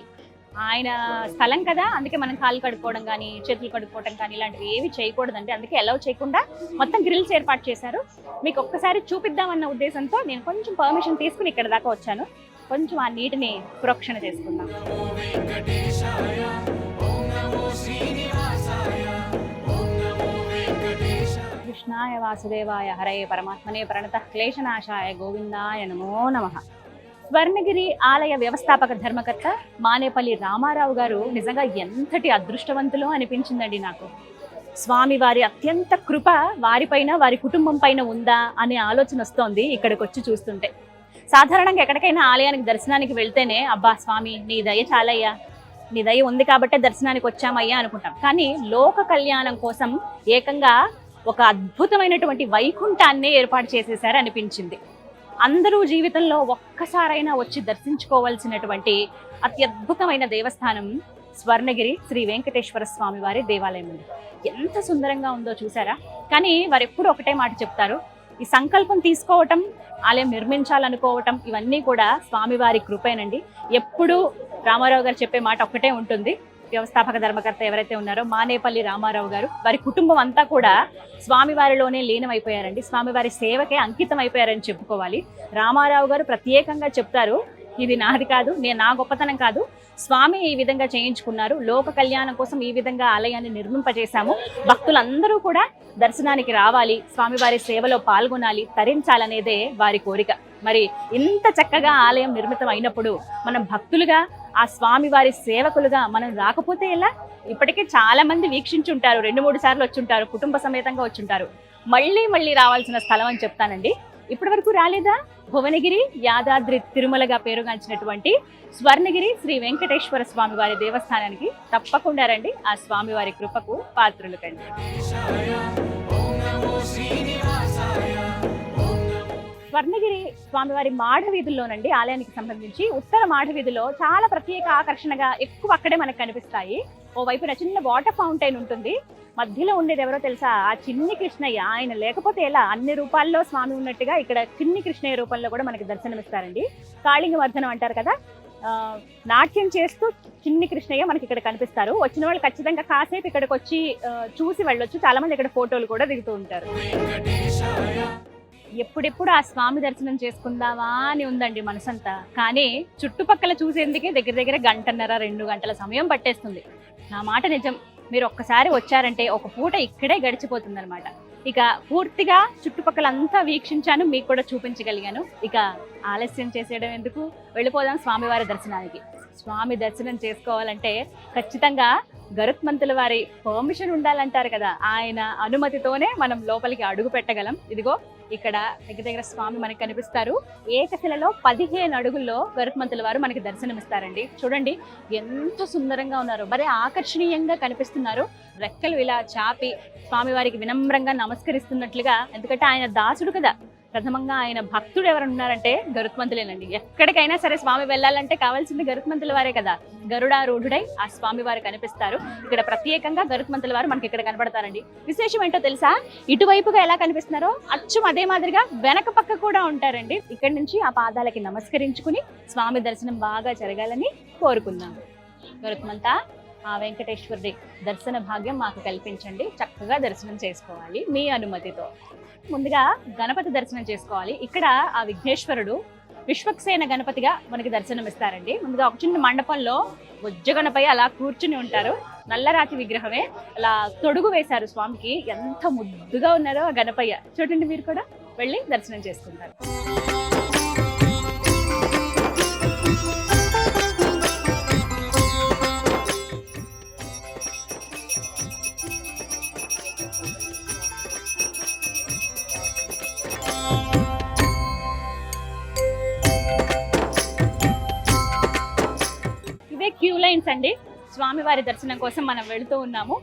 ఆయన స్థలం కదా. అందుకే మనం కాళ్ళు కడుక్కోవడం కానీ చేతులు కడుక్కోవడం కానీ ఇలాంటివి ఏవి చేయకూడదండి. అందుకే అలౌ చేయకుండా మొత్తం గ్రిల్స్ ఏర్పాటు చేశారు. మీకు ఒక్కసారి చూపిద్దామన్న ఉద్దేశంతో నేను కొంచెం పర్మిషన్ తీసుకుని ఇక్కడ దాకా వచ్చాను. కొంచెం ఆ నీటిని ప్రోక్షణ చేసుకుందాం. కృష్ణాయ వాసుదేవాయ హరయే పరమాత్మనే ప్రణతః క్లేశనాశాయ గోవిందాయ నమో నమః. స్వర్ణగిరి ఆలయ వ్యవస్థాపక ధర్మకర్త మానేపల్లి రామారావు గారు నిజంగా ఎంతటి అదృష్టవంతులో అనిపించిందండి నాకు. స్వామివారి అత్యంత కృప వారిపైన వారి కుటుంబం పైన ఉందా అనే ఆలోచన వస్తోంది ఇక్కడికి వచ్చి చూస్తుంటే. సాధారణంగా ఎక్కడికైనా ఆలయానికి దర్శనానికి వెళ్తేనే అబ్బా స్వామి నీ దయ చాలయ్యా, నీ దయ ఉంది కాబట్టే దర్శనానికి వచ్చామయ్యా అనుకుంటాం. కానీ లోక కళ్యాణం కోసం ఏకంగా ఒక అద్భుతమైనటువంటి వైకుంఠాన్నే ఏర్పాటు చేసేసారు అనిపించింది. అందరూ జీవితంలో ఒక్కసారైనా వచ్చి దర్శించుకోవాల్సినటువంటి అత్యద్భుతమైన దేవస్థానం స్వర్ణగిరి శ్రీ వెంకటేశ్వర స్వామి వారి దేవాలయం ఉంది. ఎంత సుందరంగా ఉందో చూసారా. కానీ వారు ఎప్పుడు ఒకటే మాట చెప్తారు, ఈ సంకల్పం తీసుకోవటం, ఆలయం నిర్మించాలనుకోవటం ఇవన్నీ కూడా స్వామివారి కృపేనండి. ఎప్పుడూ రామారావు గారు చెప్పే మాట ఒక్కటే ఉంటుంది. వ్యవస్థాపక ధర్మకర్త ఎవరైతే ఉన్నారో మానేపల్లి రామారావు గారు, వారి కుటుంబం అంతా కూడా స్వామివారిలోనే లీనమైపోయారండి. స్వామివారి సేవకే అంకితం అయిపోయారని చెప్పుకోవాలి. రామారావు గారు ప్రత్యేకంగా చెప్తారు, ఇది నాది కాదు, నా గొప్పతనం కాదు, స్వామి ఈ విధంగా చేయించుకున్నారు, లోక కళ్యాణం కోసం ఈ విధంగా ఆలయాన్ని నిర్మింపజేశాము, భక్తులందరూ కూడా దర్శనానికి రావాలి, స్వామివారి సేవలో పాల్గొనాలి, తరించాలనేదే వారి కోరిక. మరి ఇంత చక్కగా ఆలయం నిర్మితం అయినప్పుడు మనం భక్తులుగా, ఆ స్వామివారి సేవకులుగా మనం రాకపోతే ఎలా? ఇప్పటికే చాలా మంది వీక్షించుంటారు, 2-3 సార్లు వచ్చుంటారు, కుటుంబ సమేతంగా వచ్చుంటారు. మళ్ళీ రావాల్సిన స్థలం అని చెప్తానండి. ఇప్పటి వరకు రాలేదా? భువనగిరి, యాదాద్రి, తిరుమలగా పేరుగాంచినటువంటి స్వర్ణగిరి శ్రీ వెంకటేశ్వర స్వామి వారి దేవస్థానానికి తప్పకుండా రండి. ఆ స్వామివారి కృపకు పాత్రులు కండి. స్వర్ణగిరి స్వామివారి మాఢ వీధుల్లోనండి ఆలయానికి సంబంధించి ఉత్తర మాఢ వీధిలో చాలా ప్రత్యేక ఆకర్షణగా ఎక్కువ అక్కడే మనకు కనిపిస్తాయి. ఓ వైపున చిన్న వాటర్ ఫౌంటైన్ ఉంటుంది. మధ్యలో ఉండేది ఎవరో తెలుసా? ఆ చిన్ని కృష్ణయ్య. ఆయన లేకపోతే ఎలా? అన్ని రూపాల్లో స్వామి ఉన్నట్టుగా ఇక్కడ చిన్ని కృష్ణయ్య రూపంలో కూడా మనకి దర్శనమిస్తారండి. కాళింగవర్ధనం అంటారు కదా, నాట్యం చేస్తూ చిన్ని కృష్ణయ్య మనకి ఇక్కడ కనిపిస్తారు. వచ్చిన వాళ్ళు ఖచ్చితంగా కాసేపు ఇక్కడికి వచ్చి చూసి వెళ్ళొచ్చు. చాలా మంది ఇక్కడ ఫోటోలు కూడా దిగుతూ ఉంటారు. ఎప్పుడెప్పుడు ఆ స్వామి దర్శనం చేసుకుందామా అని ఉందండి మనసంతా. కానీ చుట్టుపక్కల చూసేందుకే దగ్గర 1.5-2 గంటల సమయం పట్టేస్తుంది. నా మాట నిజం. మీరు ఒక్కసారి వచ్చారంటే ఒక పూట ఇక్కడే గడిచిపోతుంది అనమాట. ఇక పూర్తిగా చుట్టుపక్కలంతా వీక్షించాను, మీకు కూడా చూపించగలిగాను. ఇక ఆలస్యం చేసేయడం ఎందుకు, వెళ్ళిపోదాం స్వామివారి దర్శనానికి. స్వామి దర్శనం చేసుకోవాలంటే ఖచ్చితంగా గరుత్మంతుల వారి పర్మిషన్ ఉండాలంటారు కదా, ఆయన అనుమతితోనే మనం లోపలికి అడుగు పెట్టగలం. ఇదిగో ఇక్కడ దగ్గర స్వామి మనకి కనిపిస్తారు. ఏకశిలలో 15 అడుగుల్లో గరుత్మంతుల వారు మనకి దర్శనమిస్తారండి. చూడండి ఎంత సుందరంగా ఉన్నారు, మరి ఆకర్షణీయంగా కనిపిస్తున్నారు. రెక్కలు ఇలా చాపి స్వామివారికి వినమ్రంగా నమస్కరిస్తున్నట్లుగా. ఎందుకంటే ఆయన దాసుడు కదా, ప్రథమంగా ఆయన భక్తుడు ఎవరు ఉన్నారంటే గరుత్మంతులేనండి. ఎక్కడికైనా సరే స్వామి వెళ్ళాలంటే కావాల్సింది గరుత్మంతుల వారే కదా. గరుడారూఢుడై ఆ స్వామి వారు కనిపిస్తారు. ఇక్కడ ప్రత్యేకంగా గరుత్మంతుల వారు మనకి ఇక్కడ కనబడతారండి. విశేషం ఏంటో తెలుసా? ఇటువైపుగా ఎలా కనిపిస్తున్నారో అచ్చం అదే మాదిరిగా వెనక పక్క కూడా ఉంటారండి. ఇక్కడి నుంచి ఆ పాదాలకి నమస్కరించుకుని స్వామి దర్శనం బాగా జరగాలని కోరుకుందాం. గరుత్మంత, ఆ వెంకటేశ్వరుడి దర్శన భాగ్యం మాకు కల్పించండి. చక్కగా దర్శనం చేసుకోవాలి మీ అనుమతితో. ముందుగా గణపతి దర్శనం చేసుకోవాలి. ఇక్కడ ఆ విఘ్నేశ్వరుడు విశ్వక్సేన గణపతిగా మనకి దర్శనం ఇస్తారండి. ముందుగా ఒక చిన్న మండపంలో బొజ్జగణపై అలా కూర్చుని ఉంటారు. నల్లరాతి విగ్రహమే, అలా తొడుగు వేశారు స్వామికి. ఎంత ముద్దుగా ఉన్నారో ఆ గణపయ్య. చూడండి, మీరు కూడా వెళ్ళి దర్శనం చేసుకుంటారు. ఎంట్రన్స్ అండి. స్వామివారి దర్శనం కోసం మనం వెళుతూ ఉన్నాము.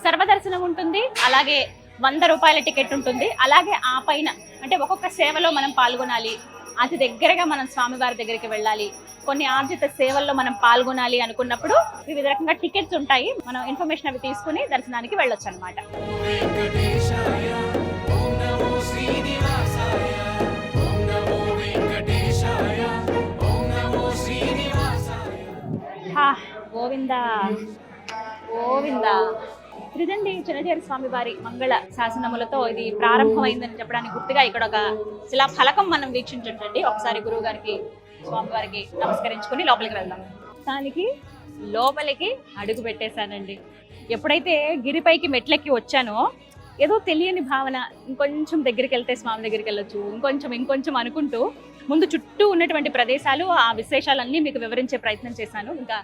సర్వదర్శనం ఉంటుంది, అలాగే 100 రూపాయల టికెట్ ఉంటుంది. అలాగే ఆ పైన అంటే ఒక్కొక్క సేవలో మనం పాల్గొనాలి, అతి దగ్గరగా మనం స్వామివారి దగ్గరికి వెళ్ళాలి, కొన్ని ఆర్జిత సేవల్లో మనం పాల్గొనాలి అనుకున్నప్పుడు వివిధ రకంగా టికెట్స్ ఉంటాయి. మనం ఇన్ఫర్మేషన్ అవి తీసుకుని దర్శనానికి వెళ్ళొచ్చు అనమాట. గోవిందా గోవిందా. త్రిదండి చిన్నజేరి స్వామివారి మంగళ శాసనములతో ఇది ప్రారంభమైందని చెప్పడానికి గుర్తుగా ఇక్కడ ఒక శిలా ఫలకం మనం వీక్షించండి. ఒకసారి గురువు గారికి స్వామివారికి నమస్కరించుకుని లోపలికి వెళ్దాం. దానికి లోపలికి అడుగు పెట్టేశానండి. ఎప్పుడైతే గిరిపైకి మెట్లెక్కి వచ్చానో ఏదో తెలియని భావన, ఇంకొంచెం దగ్గరికి వెళ్తే స్వామి దగ్గరికి వెళ్ళొచ్చు, ఇంకొంచెం అనుకుంటూ ముందు చుట్టూ ఉన్నటువంటి ప్రదేశాలు, ఆ విశేషాలన్నీ మీకు వివరించే ప్రయత్నం చేశాను. ఇంకా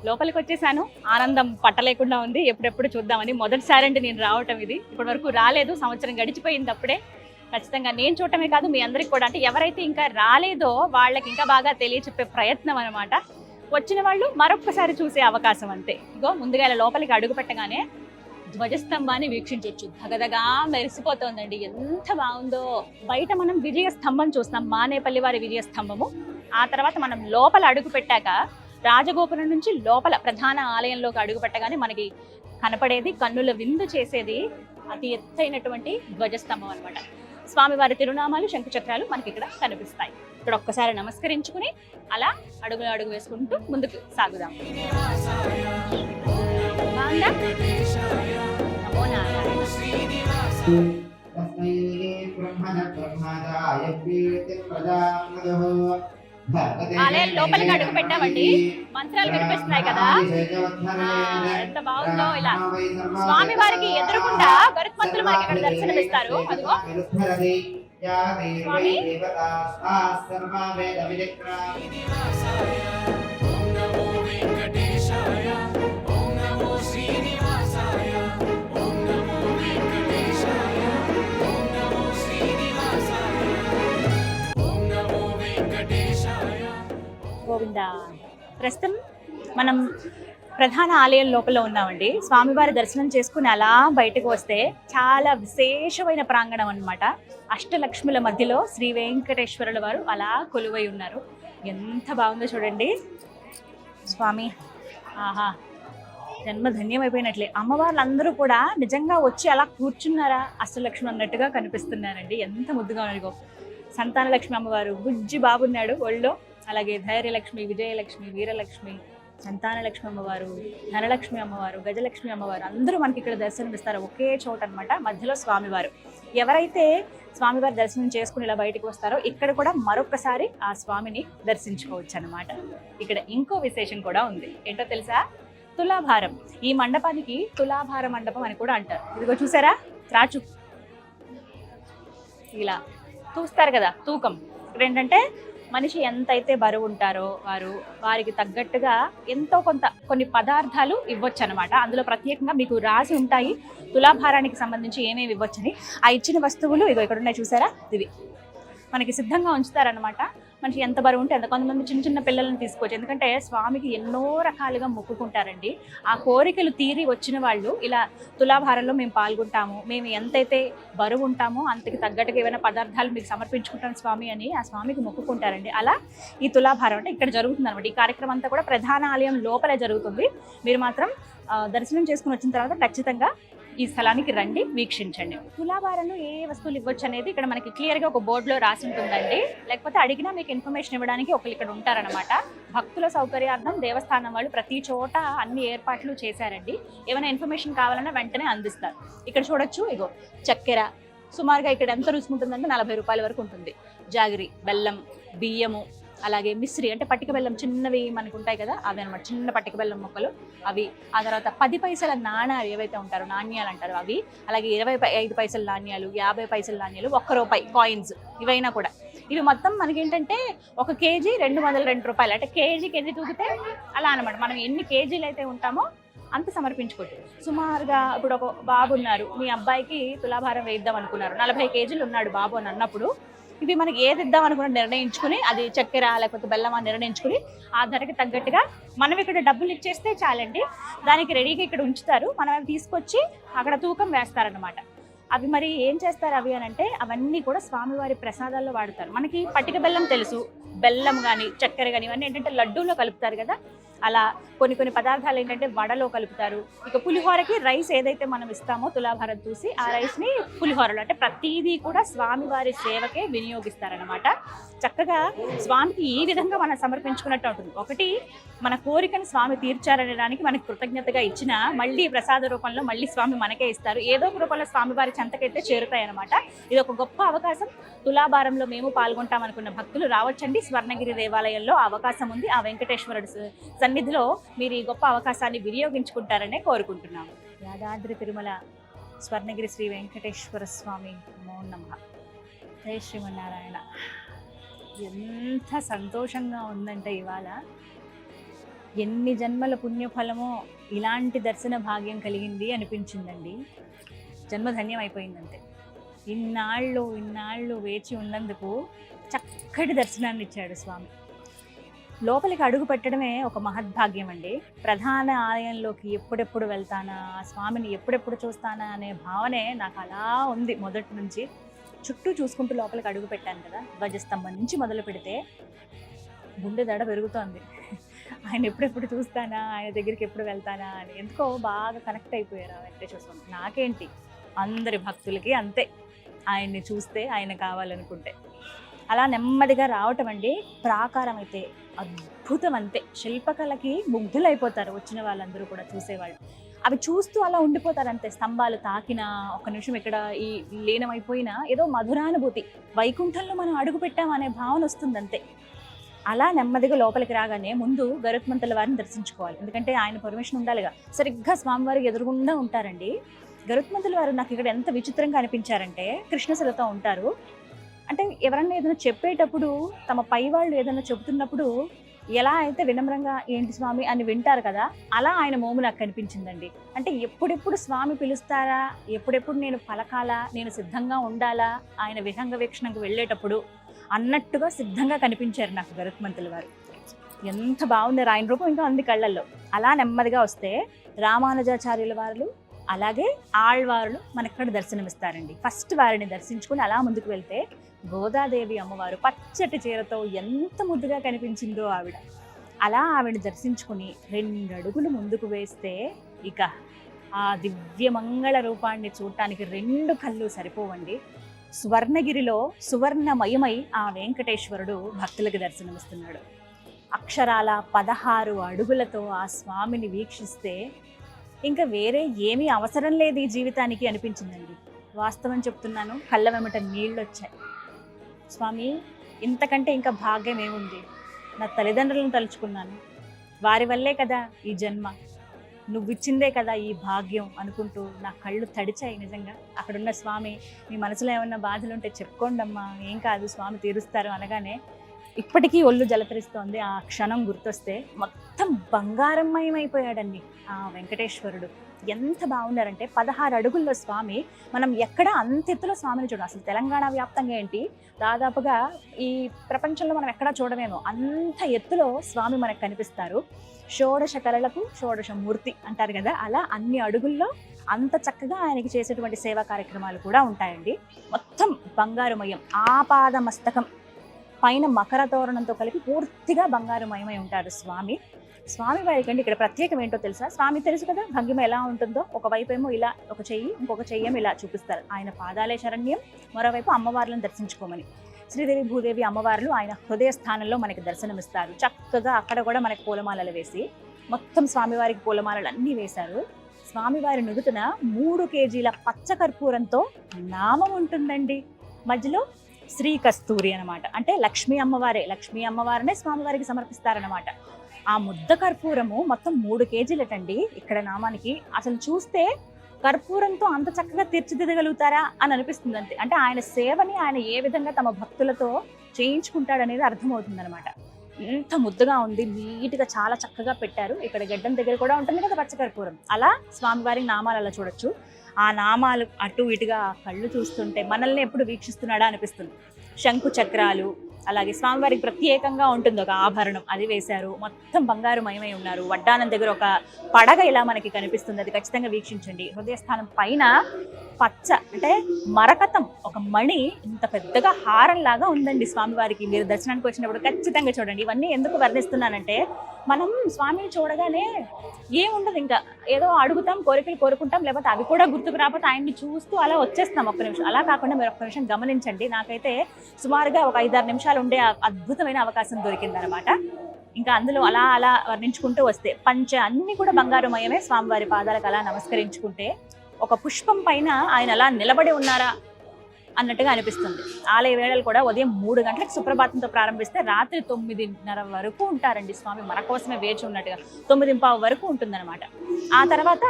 లోపలికి వచ్చేసాను. ఆనందం పట్టలేకుండా ఉంది. ఎప్పుడెప్పుడు చూద్దామని. మొదటిసారి అండి నేను రావటం. ఇది ఇప్పటి వరకు రాలేదు. సంవత్సరం గడిచిపోయింది అప్పుడే. ఖచ్చితంగా నేను చూడటమే కాదు, మీ అందరికి కూడా, అంటే ఎవరైతే ఇంకా రాలేదో వాళ్ళకి ఇంకా బాగా తెలియచెప్పే ప్రయత్నం అనమాట. వచ్చిన వాళ్ళు మరొక్కసారి చూసే అవకాశం అంతే. ఇగో ముందుగా ఇలా లోపలికి అడుగు పెట్టగానే ధ్వజస్తంభాన్ని వీక్షించవచ్చు. దగదగా మెరిసిపోతోందండి. ఎంత బాగుందో. బయట మనం విజయ స్తంభం చూస్తాం, మానేపల్లి వారి విజయ స్తంభము. ఆ తర్వాత మనం లోపల అడుగు పెట్టాక రాజగోపురం నుంచి లోపల ప్రధాన ఆలయంలోకి అడుగు పెట్టగానే మనకి కనపడేది, కన్నుల విందు చేసేది అతి ఎత్తైనటువంటి ధ్వజస్తంభం అనమాట. స్వామివారి తిరునామాలు, శంఖచక్రాలు మనకి ఇక్కడ కనిపిస్తాయి. ఇక్కడ ఒక్కసారి నమస్కరించుకుని అలా అడుగు వేసుకుంటూ ముందుకు సాగుదాం. నమో నారాయణ. ఆలయం లోపలికి అడుగు పెట్టామండి. మంత్రాలు వినిపిస్తున్నాయి కదా, ఎంత బాగుందో. ఇలా స్వామి వారికి ఎదురుకుండా గరుత్మంతులు మనకి ఇక్కడ దర్శనమిస్తారు. అదిగో స్వామి. గోవిందా. ప్రస్తుతం మనం ప్రధాన ఆలయం లోపల ఉన్నామండి. స్వామివారి దర్శనం చేసుకుని అలా బయటకు వస్తే చాలా విశేషమైన ప్రాంగణం అన్నమాట. అష్టలక్ష్ముల మధ్యలో శ్రీ వెంకటేశ్వరుల వారు అలా కొలువై ఉన్నారు. ఎంత బాగుందో చూడండి. స్వామి, ఆహా, జన్మ ధన్యమైపోయినట్లే. అమ్మవార్లందరూ కూడా నిజంగా వచ్చి అలా కూర్చున్నారా అష్టలక్ష్మి అన్నట్టుగా కనిపిస్తున్నారండి. ఎంత ముద్దుగా ఉన్నారో. సంతానలక్ష్మి అమ్మవారు, బుజ్జి బాబున్నాడు ఒళ్ళో. అలాగే ధైర్యలక్ష్మి, విజయలక్ష్మి, వీరలక్ష్మి, సంతానలక్ష్మి అమ్మవారు, ధనలక్ష్మి అమ్మవారు, గజలక్ష్మి అమ్మవారు అందరూ మనకి ఇక్కడ దర్శనమిస్తారు ఒకే చోట అనమాట. మధ్యలో స్వామివారు. ఎవరైతే స్వామివారి దర్శనం చేసుకుని ఇలా బయటకు వస్తారో ఇక్కడ కూడా మరొకసారి ఆ స్వామిని దర్శించుకోవచ్చు అనమాట. ఇక్కడ ఇంకో విశేషం కూడా ఉంది. ఏంటో తెలుసా? తులాభారం. ఈ మండపానికి తులాభార మండపం అని కూడా అంటారు. ఇదిగో చూసారా, త్రాచు ఇలా చూస్తారు కదా, తూకం. ఇక్కడ ఏంటంటే మనిషి ఎంతైతే బరువు ఉంటారో వారికి తగ్గట్టుగా ఎంతో కొన్ని పదార్థాలు ఇవ్వచ్చు అనమాట. అందులో ప్రత్యేకంగా మీకు రాసి ఉంటాయి తులాభారానికి సంబంధించి ఏమేమి ఇవ్వచ్చని. ఆ ఇచ్చిన వస్తువులు ఇగో ఇక్కడ ఉన్నాయి చూసారా, ఇవి మనకి సిద్ధంగా ఉంచుతారనమాట. మనిషి ఎంత బరువు ఉంటే అంత. కొంతమంది చిన్న చిన్న పిల్లల్ని తీసుకోవచ్చు, ఎందుకంటే స్వామికి ఎన్నో రకాలుగా మొక్కుకుంటారండి. ఆ కోరికలు తీరి వచ్చిన వాళ్ళు ఇలా తులాభారంలో మేము పాల్గొంటాము, మేము ఎంతైతే బరువు ఉంటామో అంతకి తగ్గట్టుగా ఏమైనా పదార్థాలు మీకు సమర్పించుకుంటాం స్వామి అని ఆ స్వామికి మొక్కుకుంటారండి. అలా ఈ తులాభారం అంటే ఇక్కడ జరుగుతుంది అనమాట. ఈ కార్యక్రమం అంతా కూడా ప్రధాన ఆలయం లోపలే జరుగుతుంది. మీరు మాత్రం దర్శనం చేసుకుని వచ్చిన తర్వాత ఖచ్చితంగా ఈ స్థలానికి రండి, వీక్షించండి. తులాభారంలో ఏ వస్తువులు ఇవ్వచ్చు అనేది ఇక్కడ మనకి క్లియర్గా ఒక బోర్డులో రాసి ఉంటుందండి. లేకపోతే అడిగినా మీకు ఇన్ఫర్మేషన్ ఇవ్వడానికి ఒకరు ఇక్కడ ఉంటారనమాట. భక్తుల సౌకర్యార్థం దేవస్థానం వాళ్ళు ప్రతి చోట అన్ని ఏర్పాట్లు చేశారండి. ఏమైనా ఇన్ఫర్మేషన్ కావాలన్నా వెంటనే అందిస్తారు. ఇక్కడ చూడొచ్చు, ఇగో చక్కెర సుమారుగా ఇక్కడ ఎంత రుచి ఉంటుందంటే 40 రూపాయల వరకు ఉంటుంది. జాగిరి, బెల్లం, బియ్యము, అలాగే మిశ్రి అంటే పట్టిక బెల్లం చిన్నవి మనకు ఉంటాయి కదా, అవి అనమాట. చిన్న పట్టిక బెల్లం మొక్కలు అవి. ఆ తర్వాత 10 పైసల నాణ్యాలు ఏవైతే ఉంటారో, నాణ్యాలు అంటారు అవి. అలాగే 25 పైసల నాణ్యాలు, 50 పైసల నాణ్యాలు, 1 రూపాయి కాయిన్స్, ఇవైనా కూడా. ఇవి మొత్తం మనకి ఏంటంటే 1 కేజీ 202 రూపాయలు. అంటే కేజీ తూగితే అలా అనమాట. మనం ఎన్ని కేజీలు అయితే ఉంటామో అంత సమర్పించుకోవచ్చు. సుమారుగా ఇప్పుడు ఒక బాబు ఉన్నారు, మీ అబ్బాయికి తులాభారం వేద్దాం అనుకున్నారు, 40 కేజీలు ఉన్నాడు బాబు అని అన్నప్పుడు ఇవి మనకి ఏది ఇద్దాం అనుకున్న నిర్ణయించుకుని, అది చక్కెర లేకపోతే బెల్లం అని నిర్ణయించుకుని ఆ ధరకి తగ్గట్టుగా మనం ఇక్కడ డబ్బులు ఇచ్చేస్తే చాలండి. దానికి రెడీగా ఇక్కడ ఉంచుతారు, మనం అవి తీసుకొచ్చి అక్కడ తూకం వేస్తారనమాట. అవి మరి ఏం చేస్తారు అవి అని అంటే, అవన్నీ కూడా స్వామివారి ప్రసాదాల్లో వాడతారు. మనకి పట్టిక బెల్లం తెలుసు, బెల్లం కానీ చక్కెర కానీ ఇవన్నీ ఏంటంటే లడ్డూలో కలుపుతారు కదా, అలా కొన్ని పదార్థాలు ఏంటంటే వడలో కలుపుతారు. ఇక పులిహోరకి రైస్ ఏదైతే మనం ఇస్తామో తులాభారం చూసి ఆ రైస్ని పులిహోరలో, అంటే ప్రతిదీ కూడా స్వామివారి సేవకే వినియోగిస్తారనమాట. చక్కగా స్వామికి ఈ విధంగా మనం సమర్పించుకున్నట్టు ఉంటుంది. ఒకటి మన కోరికను స్వామి తీర్చారనడానికి మనకి కృతజ్ఞతగా ఇచ్చిన, మళ్ళీ ప్రసాద రూపంలో మళ్ళీ స్వామి మనకే ఇస్తారు. ఏదో ఒక రూపంలో స్వామివారి చెంతకైతే చేరుతాయి అనమాట. ఇది ఒక గొప్ప అవకాశం. తులాభారంలో మేము పాల్గొంటాం అనుకున్న భక్తులు రావచ్చండి. స్వర్ణగిరి దేవాలయంలో అవకాశం ఉంది. ఆ వెంకటేశ్వరుడు సన్నిధిలో మీరు ఈ గొప్ప అవకాశాన్ని వినియోగించుకుంటారనే కోరుకుంటున్నాము. యాదాద్రి తిరుమల స్వర్ణగిరి శ్రీ వెంకటేశ్వర స్వామి నమో నమః. జై శ్రీమన్నారాయణ. ఎంత సంతోషంగా ఉందంటే ఇవాళ, ఎన్ని జన్మల పుణ్యఫలమో ఇలాంటి దర్శన భాగ్యం కలిగింది అనిపించిందండి. జన్మధన్యం అయిపోయిందంతే. ఇన్నాళ్ళు వేచి ఉన్నందుకు చక్కటి దర్శనాన్ని ఇచ్చాడు స్వామి. లోపలికి అడుగు పెట్టడమే ఒక మహద్భాగ్యం అండి. ప్రధాన ఆలయంలోకి ఎప్పుడెప్పుడు వెళ్తానా, ఆ స్వామిని ఎప్పుడెప్పుడు చూస్తానా అనే భావనే నాకు అలా ఉంది మొదటి నుంచి. చుట్టూ చూసుకుంటూ లోపలికి అడుగు పెట్టాను కదా, ధ్వజస్తంభం నుంచి మొదలు పెడితే గుండె దడ పెరుగుతోంది. ఆయన ఎప్పుడెప్పుడు చూస్తానా, ఆయన దగ్గరికి ఎప్పుడు వెళ్తానా అని ఎందుకో బాగా కనెక్ట్ అయిపోయారు ఆ వెంకటేశ్వర స్వామి. నాకేంటి, అందరి భక్తులకి అంతే, ఆయన్ని చూస్తే ఆయన కావాలనుకుంటే. అలా నెమ్మదిగా రావటం అండి. ప్రాకారం అయితే అద్భుతం, అంతే. శిల్పకళకి ముగ్ధులైపోతారు వచ్చిన వాళ్ళందరూ కూడా, చూసేవాళ్ళు. అవి చూస్తూ అలా ఉండిపోతారు అంతే. స్తంభాలు తాకినా, ఒక నిమిషం ఇక్కడ ఈ లీనమైపోయినా ఏదో మధురానుభూతి, వైకుంఠంలో మనం అడుగు పెట్టామనే భావన వస్తుంది అంతే. అలా నెమ్మదిగా లోపలికి రాగానే ముందు గరుత్మంతుల వారిని దర్శించుకోవాలి, ఎందుకంటే ఆయన పర్మిషన్ ఉండాలిగా. సరిగ్గా స్వామివారికి ఎదురుగుండా ఉంటారండి. గరుత్మంతుల వారు నాకు ఇక్కడ ఎంత విచిత్రంగా అనిపించారంటే, కృష్ణశిలతో ఉంటారు. అంటే ఎవరన్నా ఏదైనా చెప్పేటప్పుడు, తమ పై వాళ్ళు ఏదైనా చెబుతున్నప్పుడు ఎలా అయితే వినమ్రంగా ఏంటి స్వామి అని వింటారు కదా, అలా ఆయన మోము నాకు కనిపించిందండి. అంటే ఎప్పుడెప్పుడు స్వామి పిలుస్తారా, ఎప్పుడెప్పుడు నేను పలకాలా, నేను సిద్ధంగా ఉండాలా ఆయన విహంగ వీక్షణకు వెళ్ళేటప్పుడు అన్నట్టుగా సిద్ధంగా కనిపించారు నాకు గరుత్మంతుల వారు. ఎంత బాగున్నారు, ఆయన రూపం ఇంకా ఉంది కళ్ళల్లో. అలా నెమ్మదిగా వస్తే రామానుజాచార్యుల వారు అలాగే ఆళ్వారులు మనక్కడ దర్శనమిస్తారండి. ఫస్ట్ వారిని దర్శించుకుని అలా ముందుకు వెళ్తే గోదాదేవి అమ్మవారు పచ్చటి చీరతో ఎంత ముద్దుగా కనిపించిందో ఆవిడ. అలా ఆవిడని దర్శించుకుని 2 అడుగులు ముందుకు వేస్తే ఇక ఆ దివ్యమంగళ రూపాన్ని చూడటానికి 2 కళ్ళు సరిపోవండి. స్వర్ణగిరిలో సువర్ణమయమై ఆ వెంకటేశ్వరుడు భక్తులకు దర్శనమిస్తున్నాడు. అక్షరాల 16 అడుగులతో ఆ స్వామిని వీక్షిస్తే ఇంకా వేరే ఏమీ అవసరం లేదు ఈ జీవితానికి అనిపించిందండి. వాస్తవం చెప్తున్నాను, కళ్ళ వెంబట నీళ్ళు వచ్చాయి. స్వామి, ఇంతకంటే ఇంకా భాగ్యం ఏముంది? నా తల్లిదండ్రులను తలుచుకున్నాను, వారి వల్లే కదా ఈ జన్మ, నువ్విచ్చిందే కదా ఈ భాగ్యం అనుకుంటూ నా కళ్ళు తడిచాయి నిజంగా. అక్కడున్న స్వామి, మీ మనసులో ఏమన్నా బాధలు ఉంటే చెప్పుకోండమ్మా, ఏం కాదు స్వామి తీరుస్తారు అనగానే ఇప్పటికీ ఒళ్ళు జలతరిస్తోంది. ఆ క్షణం గుర్తొస్తే మొత్తం బంగారమయమైపోయాడండి ఆ వెంకటేశ్వరుడు. ఎంత బాగున్నారంటే 16 అడుగుల్లో స్వామి. మనం ఎక్కడ అంత ఎత్తులో స్వామిని చూడం, అసలు తెలంగాణ వ్యాప్తంగా ఏంటి, దాదాపుగా ఈ ప్రపంచంలో మనం ఎక్కడా చూడమేమో అంత ఎత్తులో స్వామి మనకు కనిపిస్తారు. షోడశ కళలకు షోడశ మూర్తి అంటారు కదా, అలా అన్ని అడుగుల్లో అంత చక్కగా ఆయనకి చేసేటువంటి సేవా కార్యక్రమాలు కూడా ఉంటాయండి. మొత్తం బంగారుమయం, ఆపాద మస్తకం పైన మకర తోరణంతో కలిపి పూర్తిగా బంగారుమయమై ఉంటారు స్వామి. స్వామి వారికి అండి ఇక్కడ ప్రత్యేకం ఏంటో తెలుసా? స్వామి తెలుసు కదా భంగిమ ఎలా ఉంటుందో, ఒకవైపు ఏమో ఇలా ఒక చెయ్యి, ఇంకొక చెయ్యేమో ఇలా చూపిస్తారు. ఆయన పాదాలే శరణ్యం, మరోవైపు అమ్మవార్లను దర్శించుకోమని. శ్రీదేవి భూదేవి అమ్మవార్లు ఆయన హృదయ స్థానంలో మనకి దర్శనమిస్తారు. చక్కగా అక్కడ కూడా మనకి పూలమాలలు వేసి, మొత్తం స్వామివారికి పూలమాలలు అన్నీ వేశారు. స్వామివారి నుదుటన 3 కేజీల పచ్చ కర్పూరంతో నామం ఉంటుందండి. మధ్యలో శ్రీ కస్తూరి అనమాట, అంటే లక్ష్మీ అమ్మవారినే స్వామివారికి సమర్పిస్తారనమాట. ఆ ముద్ద కర్పూరము మొత్తం 3 కేజీలటండి ఇక్కడ నామానికి. అసలు చూస్తే కర్పూరంతో అంత చక్కగా తీర్చిదిద్దగలుగుతారా అని అనిపిస్తుంది అంతే. అంటే ఆయన సేవని ఆయన ఏ విధంగా తమ భక్తులతో చేయించుకుంటాడనేది అర్థమవుతుంది అనమాట. ఎంత ముద్దుగా ఉంది, నీట్గా చాలా చక్కగా పెట్టారు. ఇక్కడ గడ్డం దగ్గర కూడా ఉంటుంది కదా పచ్చకర్పూరం. అలా స్వామివారి నామాలు అలా చూడొచ్చు. ఆ నామాలు అటు ఇటుగా కళ్ళు చూస్తుంటే మనల్ని ఎప్పుడు వీక్షిస్తున్నాడా అనిపిస్తుంది. శంకు చక్రాలు, అలాగే స్వామివారికి ప్రత్యేకంగా ఉంటుంది ఒక ఆభరణం, అది వేశారు. మొత్తం బంగారు మయమై ఉన్నారు. వడ్డానం దగ్గర ఒక పడగ ఇలా మనకి కనిపిస్తుంది, అది ఖచ్చితంగా వీక్షించండి. హృదయస్థానం పైన పచ్చ అంటే మరకతం, ఒక మణి ఇంత పెద్దగా హారం లాగా ఉందండి స్వామివారికి. మీరు దర్శనానికి వచ్చినప్పుడు ఖచ్చితంగా చూడండి. ఇవన్నీ ఎందుకు వర్ణిస్తున్నానంటే, మనం స్వామిని చూడగానే ఏముండదు, ఇంకా ఏదో అడుగుతాం, కోరికలు కోరుకుంటాం, లేకపోతే అవి కూడా గుర్తుకు రాకపోతే ఆయన్ని చూస్తూ అలా వచ్చేస్తాం ఒక్క నిమిషం. అలా కాకుండా మీరు ఒక్క నిమిషం గమనించండి. నాకైతే సుమారుగా ఒక 5-6 నిమిషాలు ఉండే అద్భుతమైన అవకాశం దొరికిందనమాట. ఇంకా అందులో అలా అలా వర్ణించుకుంటూ వస్తే పంచ అన్ని కూడా బంగారుమయమే. స్వామివారి పాదాలకు అలా నమస్కరించుకుంటే ఒక పుష్పం పైన ఆయన అలా నిలబడి ఉన్నారా అన్నట్టుగా అనిపిస్తుంది. ఆలయ వేళలు కూడా ఉదయం 3 గంటలకు సుప్రభాతంతో ప్రారంభిస్తే రాత్రి 9:30 వరకు ఉంటారండి స్వామి, మన కోసమే వేచి ఉన్నట్టుగా. 9:15 వరకు ఉంటుందన్నమాట. ఆ తర్వాత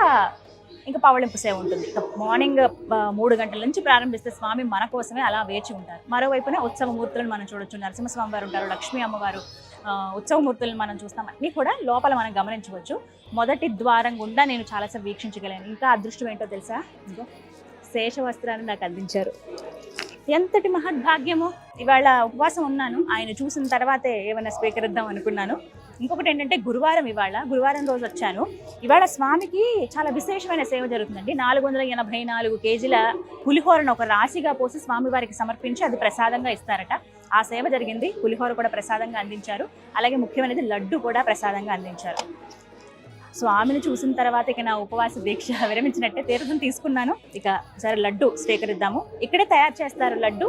ఇంకా పవళింపు సేవ ఉంటుంది. ఇక మార్నింగ్ 3 గంటల నుంచి ప్రారంభిస్తే స్వామి మన కోసమే అలా వేచి ఉంటారు. మరోవైపున ఉత్సవమూర్తులను మనం చూడొచ్చు. నరసింహస్వామి వారు ఉంటారు, లక్ష్మీ అమ్మవారు, ఉత్సవమూర్తులను మనం చూస్తాం. అన్నీ కూడా లోపల మనం గమనించవచ్చు. మొదటి ద్వారం గుండా నేను చాలాసార్లు వీక్షించగలను. ఇంకా అదృష్టం ఏంటో తెలుసా, ఇంకో శేషవస్త్రాన్ని నాకు అందించారు. ఎంతటి మహద్భాగ్యమో. ఇవాళ ఉపవాసం ఉన్నాను, ఆయన చూసిన తర్వాతే ఏమైనా స్వీకరిద్దాం అనుకున్నాను. ఇంకొకటి ఏంటంటే గురువారం రోజు వచ్చాను. ఇవాళ స్వామికి చాలా విశేషమైన సేవ జరుగుతుందండి. 484 కేజీల పులిహోరను ఒక రాశిగా పోసి స్వామివారికి సమర్పించి అది ప్రసాదంగా ఇస్తారట. ఆ సేవ జరిగింది. పులిహోర కూడా ప్రసాదంగా అందించారు. అలాగే ముఖ్యమైనది లడ్డు కూడా ప్రసాదంగా అందించారు. స్వామిని చూసిన తర్వాత ఇక నా ఉపవాస దీక్ష విరమించినట్టే. తీర్థం తీసుకున్నాను. ఇక సరే లడ్డు స్వీకరిద్దాము. ఇక్కడే తయారు చేస్తారు లడ్డు.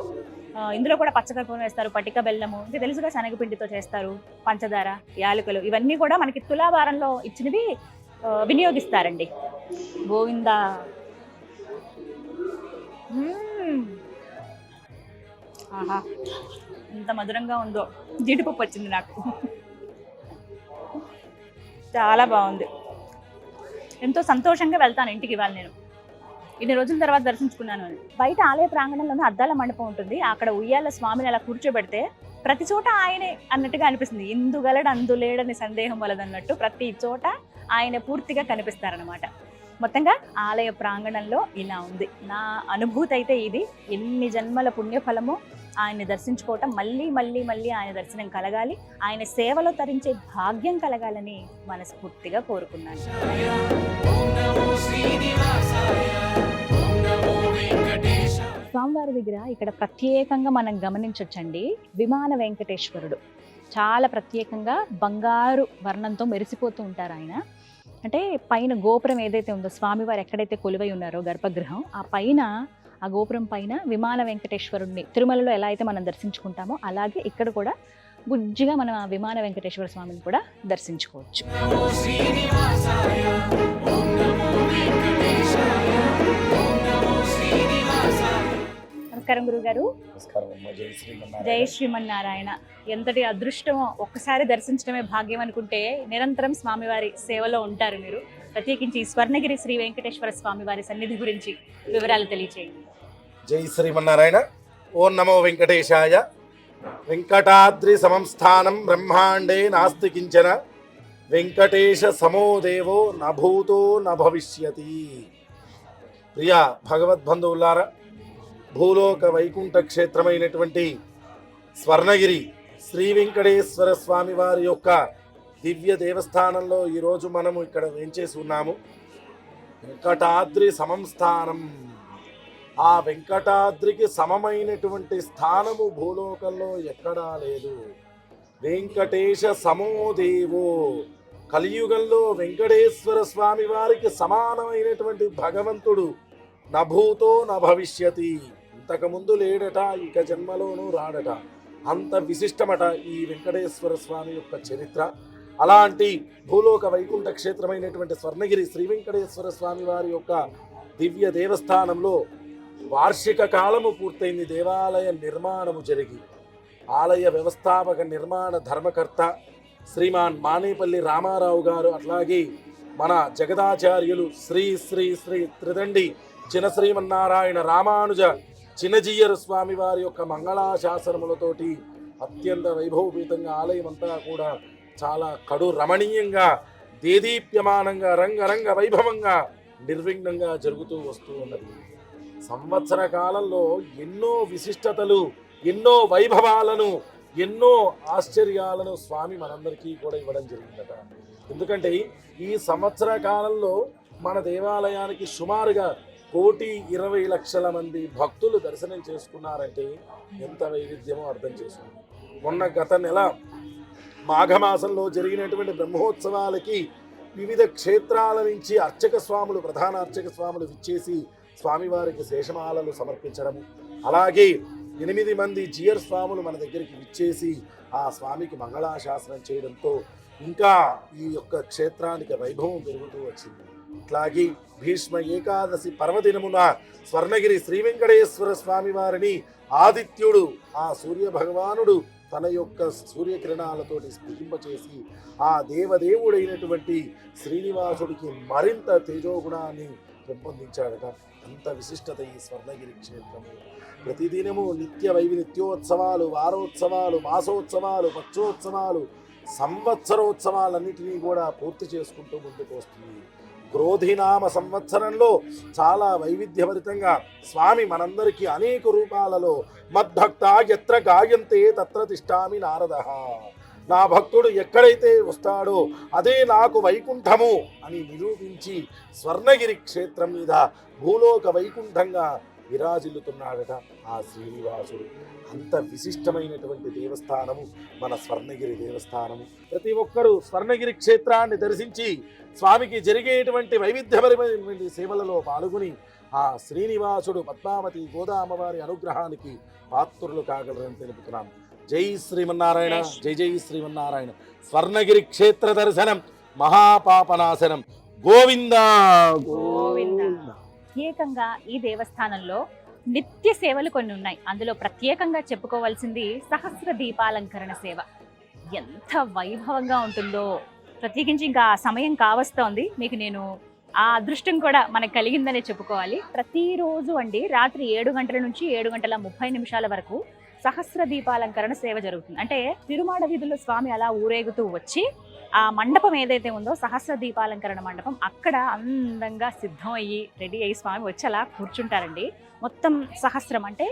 ఇందులో కూడా పచ్చకర్పూరం వేస్తారు, పటిక బెల్లము, ఇది తెలుసుగా, శనగపిండితో చేస్తారు, పంచదార, యాలకులు, ఇవన్నీ కూడా మనకి తులాభారంలో ఇచ్చినవి వినియోగిస్తారండి. గోవిందా. ఆహా, ఎంత మధురంగా ఉందో. జీడిపప్పు వచ్చింది నాకు, చాలా బాగుంది. ఎంతో సంతోషంగా వెళ్తాను ఇంటికి ఇవాళ. నేను ఇన్ని రోజుల తర్వాత దర్శించుకున్నాను అని. బయట ఆలయ ప్రాంగణంలోనే అద్దాల మండపం ఉంటుంది. అక్కడ ఉయ్యాల స్వామిని అలా కూర్చోబెడితే ప్రతి చోట ఆయనే అన్నట్టుగా అనిపిస్తుంది. ఇందుగలడు అందులేడని సందేహం వలదన్నట్టు ప్రతి చోట ఆయన పూర్తిగా కనిపిస్తారనమాట. మొత్తంగా ఆలయ ప్రాంగణంలో ఇలా ఉంది. నా అనుభూతి అయితే ఇది. ఎన్ని జన్మల పుణ్యఫలమో ఆయన్ని దర్శించుకోవటం, మళ్ళీ మళ్ళీ మళ్ళీ ఆయన దర్శనం కలగాలి, ఆయన సేవలో తరించే భాగ్యం కలగాలని మనస్ఫూర్తిగా కోరుకున్నాను. స్వామివారి దగ్గర ఇక్కడ ప్రత్యేకంగా మనం గమనించవచ్చండి, విమాన వెంకటేశ్వరుడు చాలా ప్రత్యేకంగా బంగారు వర్ణంతో మెరిసిపోతూ ఉంటారు ఆయన. అంటే పైన గోపురం ఏదైతే ఉందో, స్వామివారు ఎక్కడైతే కొలువై ఉన్నారో గర్భగృహం, ఆ పైన, ఆ గోపురం పైన విమాన వెంకటేశ్వరుడిని తిరుమలలో ఎలా అయితే మనం దర్శించుకుంటామో అలాగే ఇక్కడ కూడా బుజ్జిగా మనం ఆ విమాన వెంకటేశ్వర స్వామిని కూడా దర్శించుకోవచ్చు. నమస్కారం గురుగారు. జై శ్రీమన్నారాయణ. ఎంతటి అదృష్టమో, ఒక్కసారి దర్శించడమే భాగ్యం అనుకుంటే నిరంతరం స్వామివారి సేవలో ఉంటారు మీరు. ప్రత్యేకించి స్వర్ణగిరి శ్రీ వెంకటేశ్వర స్వామివారి సన్నిధి గురించి వివరాలు తెలియచేయండి. జై శ్రీమన్నారాయణ. ఓం నమో వెంకటేశాయ. వెంకటాద్రి సమంస్థానం బ్రహ్మాండే నాస్తి కించన, వెంకటేశ సమో దేవో నభూతో నభవిష్యతి. ప్రియ భగవద్బంధువులారా, భూలోక వైకుంఠ క్షేత్రమైనటువంటి స్వర్ణగిరి శ్రీ వెంకటేశ్వర స్వామి వారి యొక్క దివ్య దేవస్థానంలో ఈరోజు మనము ఇక్కడ వేంచేసి ఉన్నాము. వెంకటాద్రి సమంస్థానం. ఆ వెంకటాద్రికి సమమైనటువంటి స్థానము భూలోకంలో ఎక్కడా లేదు. వెంకటేశ సమోదేవో. కలియుగంలో వెంకటేశ్వర స్వామి వారికి సమానమైనటువంటి భగవంతుడు నభూతో నభవిష్యతి. ఇంతకుముందు లేడట, ఇక జన్మలోనూ రాడట. అంత విశిష్టమట ఈ వెంకటేశ్వర స్వామి యొక్క చరిత్ర. అలాంటి భూలోక వైకుంఠ క్షేత్రమైనటువంటి స్వర్ణగిరి శ్రీ వెంకటేశ్వర స్వామి వారి యొక్క దివ్య దేవస్థానంలో వార్షిక కాలము పూర్తయింది. దేవాలయ నిర్మాణము జరిగి ఆలయ వ్యవస్థాపక నిర్మాణ ధర్మకర్త శ్రీమాన్ మానేపల్లి రామారావు గారు, అట్లాగే మన జగదాచార్యులు శ్రీ శ్రీ శ్రీ త్రిదండి చినశ్రీమన్నారాయణ రామానుజ చిన్నజీయరు స్వామి వారి యొక్క మంగళాశాసనములతోటి అత్యంత వైభవపేతంగా ఆలయం అంతా కూడా చాలా కడు రమణీయంగా దేదీప్యమానంగా రంగరంగ వైభవంగా నిర్విఘ్నంగా జరుగుతూ వస్తూ ఉన్నది. సంవత్సర కాలంలో ఎన్నో విశిష్టతలు, ఎన్నో వైభవాలను, ఎన్నో ఆశ్చర్యాలను స్వామి మనందరికీ కూడా ఇవ్వడం జరిగిందట. ఎందుకంటే ఈ సంవత్సర కాలంలో మన దేవాలయానికి సుమారుగా 1,20,00,000 మంది భక్తులు దర్శనం చేసుకున్నారంటే ఎంత వైవిధ్యమో అర్థం చేసుకోండి. మొన్న గత నెల మాఘమాసంలో జరిగినటువంటి బ్రహ్మోత్సవాలకి వివిధ క్షేత్రాల నుంచి అర్చక స్వాములు, ప్రధాన అర్చక స్వాములు విచ్చేసి స్వామివారికి శేషమాలలు సమర్పించడము, అలాగే 8 మంది జియర్ స్వాములు మన దగ్గరికి విచ్చేసి ఆ స్వామికి మంగళాశాసనం చేయడంతో ఇంకా ఈ యొక్క క్షేత్రానికి వైభవం పెరుగుతూ వచ్చింది. ఇట్లాగే భీష్మ ఏకాదశి పర్వదినమున స్వర్ణగిరి శ్రీ వెంకటేశ్వర స్వామి వారిని ఆదిత్యుడు, ఆ సూర్య భగవానుడు తన యొక్క సూర్యకిరణాలతోటి స్ఫురింపచేసి ఆ దేవదేవుడైనటువంటి శ్రీనివాసుడికి మరింత తేజోగుణాన్ని పెంపొందించాడట. అంత విశిష్టత ఈ స్వర్ణగిరి క్షేత్రము. ప్రతిదినము నిత్యోత్సవాలు, వారోత్సవాలు, మాసోత్సవాలు, పక్షోత్సవాలు, సంవత్సరోత్సవాలన్నిటినీ కూడా పూర్తి చేసుకుంటూ ముందుకు వస్తుంది. క్రోధినామ సంవత్సరంలో చాలా వైవిధ్యభరితంగా స్వామి మనందరికీ అనేక రూపాలలో మద్భక్త ఎత్ర గాయంతే తత్ర తిష్టామి నారద, నా భక్తుడు ఎక్కడైతే వస్తాడో అదే నాకు వైకుంఠము అని నిరూపించి స్వర్ణగిరి క్షేత్రం మీద భూలోక వైకుంఠంగా విరాజిల్లుతున్నాడట ఆ శ్రీనివాసుడు. అంత విశిష్టమైనటువంటి దేవస్థానము మన స్వర్ణగిరి దేవస్థానము. ప్రతి ఒక్కరూ స్వర్ణగిరి క్షేత్రాన్ని దర్శించి స్వామికి జరిగేటువంటి వైవిధ్యపరమైనటువంటి సేవలలో పాల్గొని ఆ శ్రీనివాసుడు పద్మావతి గోదామ్మవారి అనుగ్రహానికి పాత్రులు కాగలరని తెలుపుతున్నాను. జై శ్రీమన్నారాయణ, జై జై శ్రీమన్నారాయణ. స్వర్ణగిరి క్షేత్ర దర్శనం మహాపాపనాశనం. గోవిందా గోవిందా. ప్రత్యేకంగా ఈ దేవస్థానంలో నిత్య సేవలు కొన్ని ఉన్నాయి. అందులో ప్రత్యేకంగా చెప్పుకోవాల్సింది సహస్ర దీపాలంకరణ సేవ. ఎంత వైభవంగా ఉంటుందో, ప్రత్యేకించి ఇంకా సమయం కావస్తోంది, మీకు నేను ఆ అదృష్టం కూడా మనకు కలిగిందనే చెప్పుకోవాలి. ప్రతిరోజు అండి రాత్రి 7 గంటల నుంచి 7:30 వరకు సహస్ర దీపాలంకరణ సేవ జరుగుతుంది. అంటే తిరుమాడ వీధుల్లో స్వామి అలా ఊరేగుతూ వచ్చి ఆ మండపం ఏదైతే ఉందో సహస్ర దీపాలంకరణ మండపం, అక్కడ అందంగా సిద్ధం అయ్యి రెడీ అయ్యి స్వామి వచ్చి అలా కూర్చుంటారండి. మొత్తం సహస్రం అంటే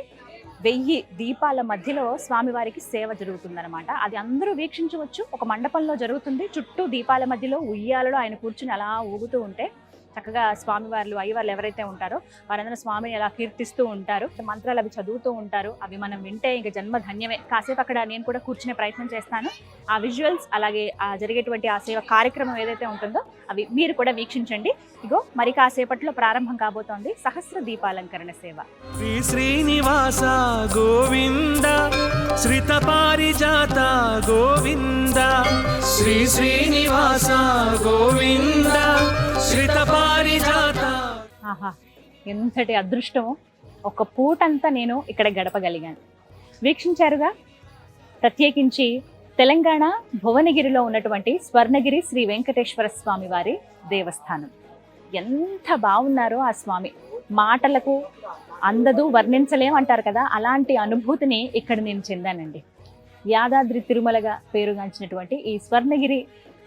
1000 దీపాల మధ్యలో స్వామివారికి సేవ జరుగుతుందన్నమాట. అది అందరూ వీక్షించవచ్చు. ఒక మండపంలో జరుగుతుంది, చుట్టూ దీపాల మధ్యలో ఉయ్యాలలో ఆయన కూర్చుని అలా ఊగుతూ ఉంటే చక్కగా స్వామివార్లు, అయ్యవార్లు ఎవరైతే ఉంటారో వారందరూ స్వామిని అలా కీర్తిస్తూ ఉంటారు, మంత్రాలు అవి చదువుతూ ఉంటారు. అవి మనం వింటే ఇంకా జన్మ ధన్యమే. కాసేపు అక్కడ నేను కూడా కూర్చునే ప్రయత్నం చేస్తాను. ఆ విజువల్స్ అలాగే ఆ జరిగేటువంటి ఆ సేవ కార్యక్రమం ఏదైతే ఉంటుందో అవి మీరు కూడా వీక్షించండి. ఇగో మరి కాసేపట్లో ప్రారంభం కాబోతోంది సహస్ర దీపాలంకరణ సేవ. శ్రీ శ్రీనివాస గోవింద, శ్రిత పారిజాత గోవింద, శ్రీ శ్రీనివాస గోవింద, శ్రిత పారిజాత. ఆహా, ఎంతటి అదృష్టమో! ఒక పూటంతా నేను ఇక్కడ గడపగలిగాను. వీక్షించారుగా. ప్రత్యేకించి తెలంగాణ భువనగిరిలో ఉన్నటువంటి స్వర్ణగిరి శ్రీ వెంకటేశ్వర స్వామి వారి దేవస్థానం. ఎంత బాగున్నారో ఆ స్వామి, మాటలకు అందదు, వర్ణించలేం అంటారు కదా, అలాంటి అనుభూతిని ఇక్కడ నేను చెందానండి. యాదాద్రి తిరుమలగా పేరుగాంచినటువంటి ఈ స్వర్ణగిరి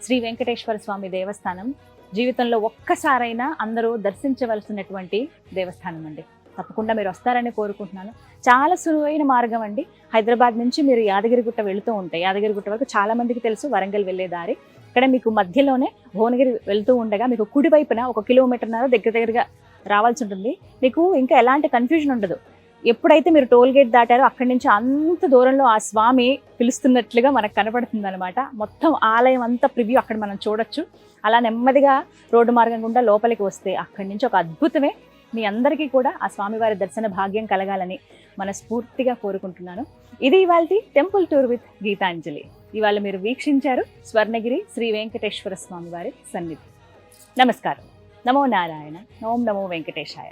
శ్రీ వెంకటేశ్వర స్వామి దేవస్థానం జీవితంలో ఒక్కసారైనా అందరూ దర్శించవలసినటువంటి దేవస్థానం అండి. తప్పకుండా మీరు వస్తారని కోరుకుంటున్నాను. చాలా సులువైన మార్గం అండి. హైదరాబాద్ నుంచి మీరు యాదగిరిగుట్ట వెళుతూ ఉంటే, యాదగిరిగుట్ట వరకు చాలా మందికి తెలుసు వరంగల్ వెళ్ళే దారి. ఇక్కడ మీకు మధ్యలోనే భువనగిరి వెళ్తూ ఉండగా మీకు కుడివైపున 1 కిలోమీటర్న్నర దగ్గరగా రావాల్సి ఉంటుంది. మీకు ఇంకా ఎలాంటి కన్ఫ్యూజన్ ఉండదు. ఎప్పుడైతే మీరు టోల్ గేట్ దాటారో అక్కడి నుంచి అంత దూరంలో ఆ స్వామి పిలుస్తున్నట్లుగా మనకు కనపడుతుంది అనమాట. మొత్తం ఆలయం అంతా ప్రివ్యూ అక్కడ మనం చూడొచ్చు. అలా నెమ్మదిగా రోడ్డు మార్గం గుండా లోపలికి వస్తే అక్కడి నుంచి ఒక అద్భుతమే. మీ అందరికీ కూడా ఆ స్వామివారి దర్శన భాగ్యం కలగాలని మనస్ఫూర్తిగా కోరుకుంటున్నాను. ఇది ఇవాల్టి టెంపుల్ టూర్ విత్ గీతాంజలి. ఇవాళ మీరు వీక్షించారు స్వర్ణగిరి శ్రీ వెంకటేశ్వర స్వామివారి సన్నిధి. నమస్కారం. నమో నారాయణ. ఓం నమో వెంకటేశాయ.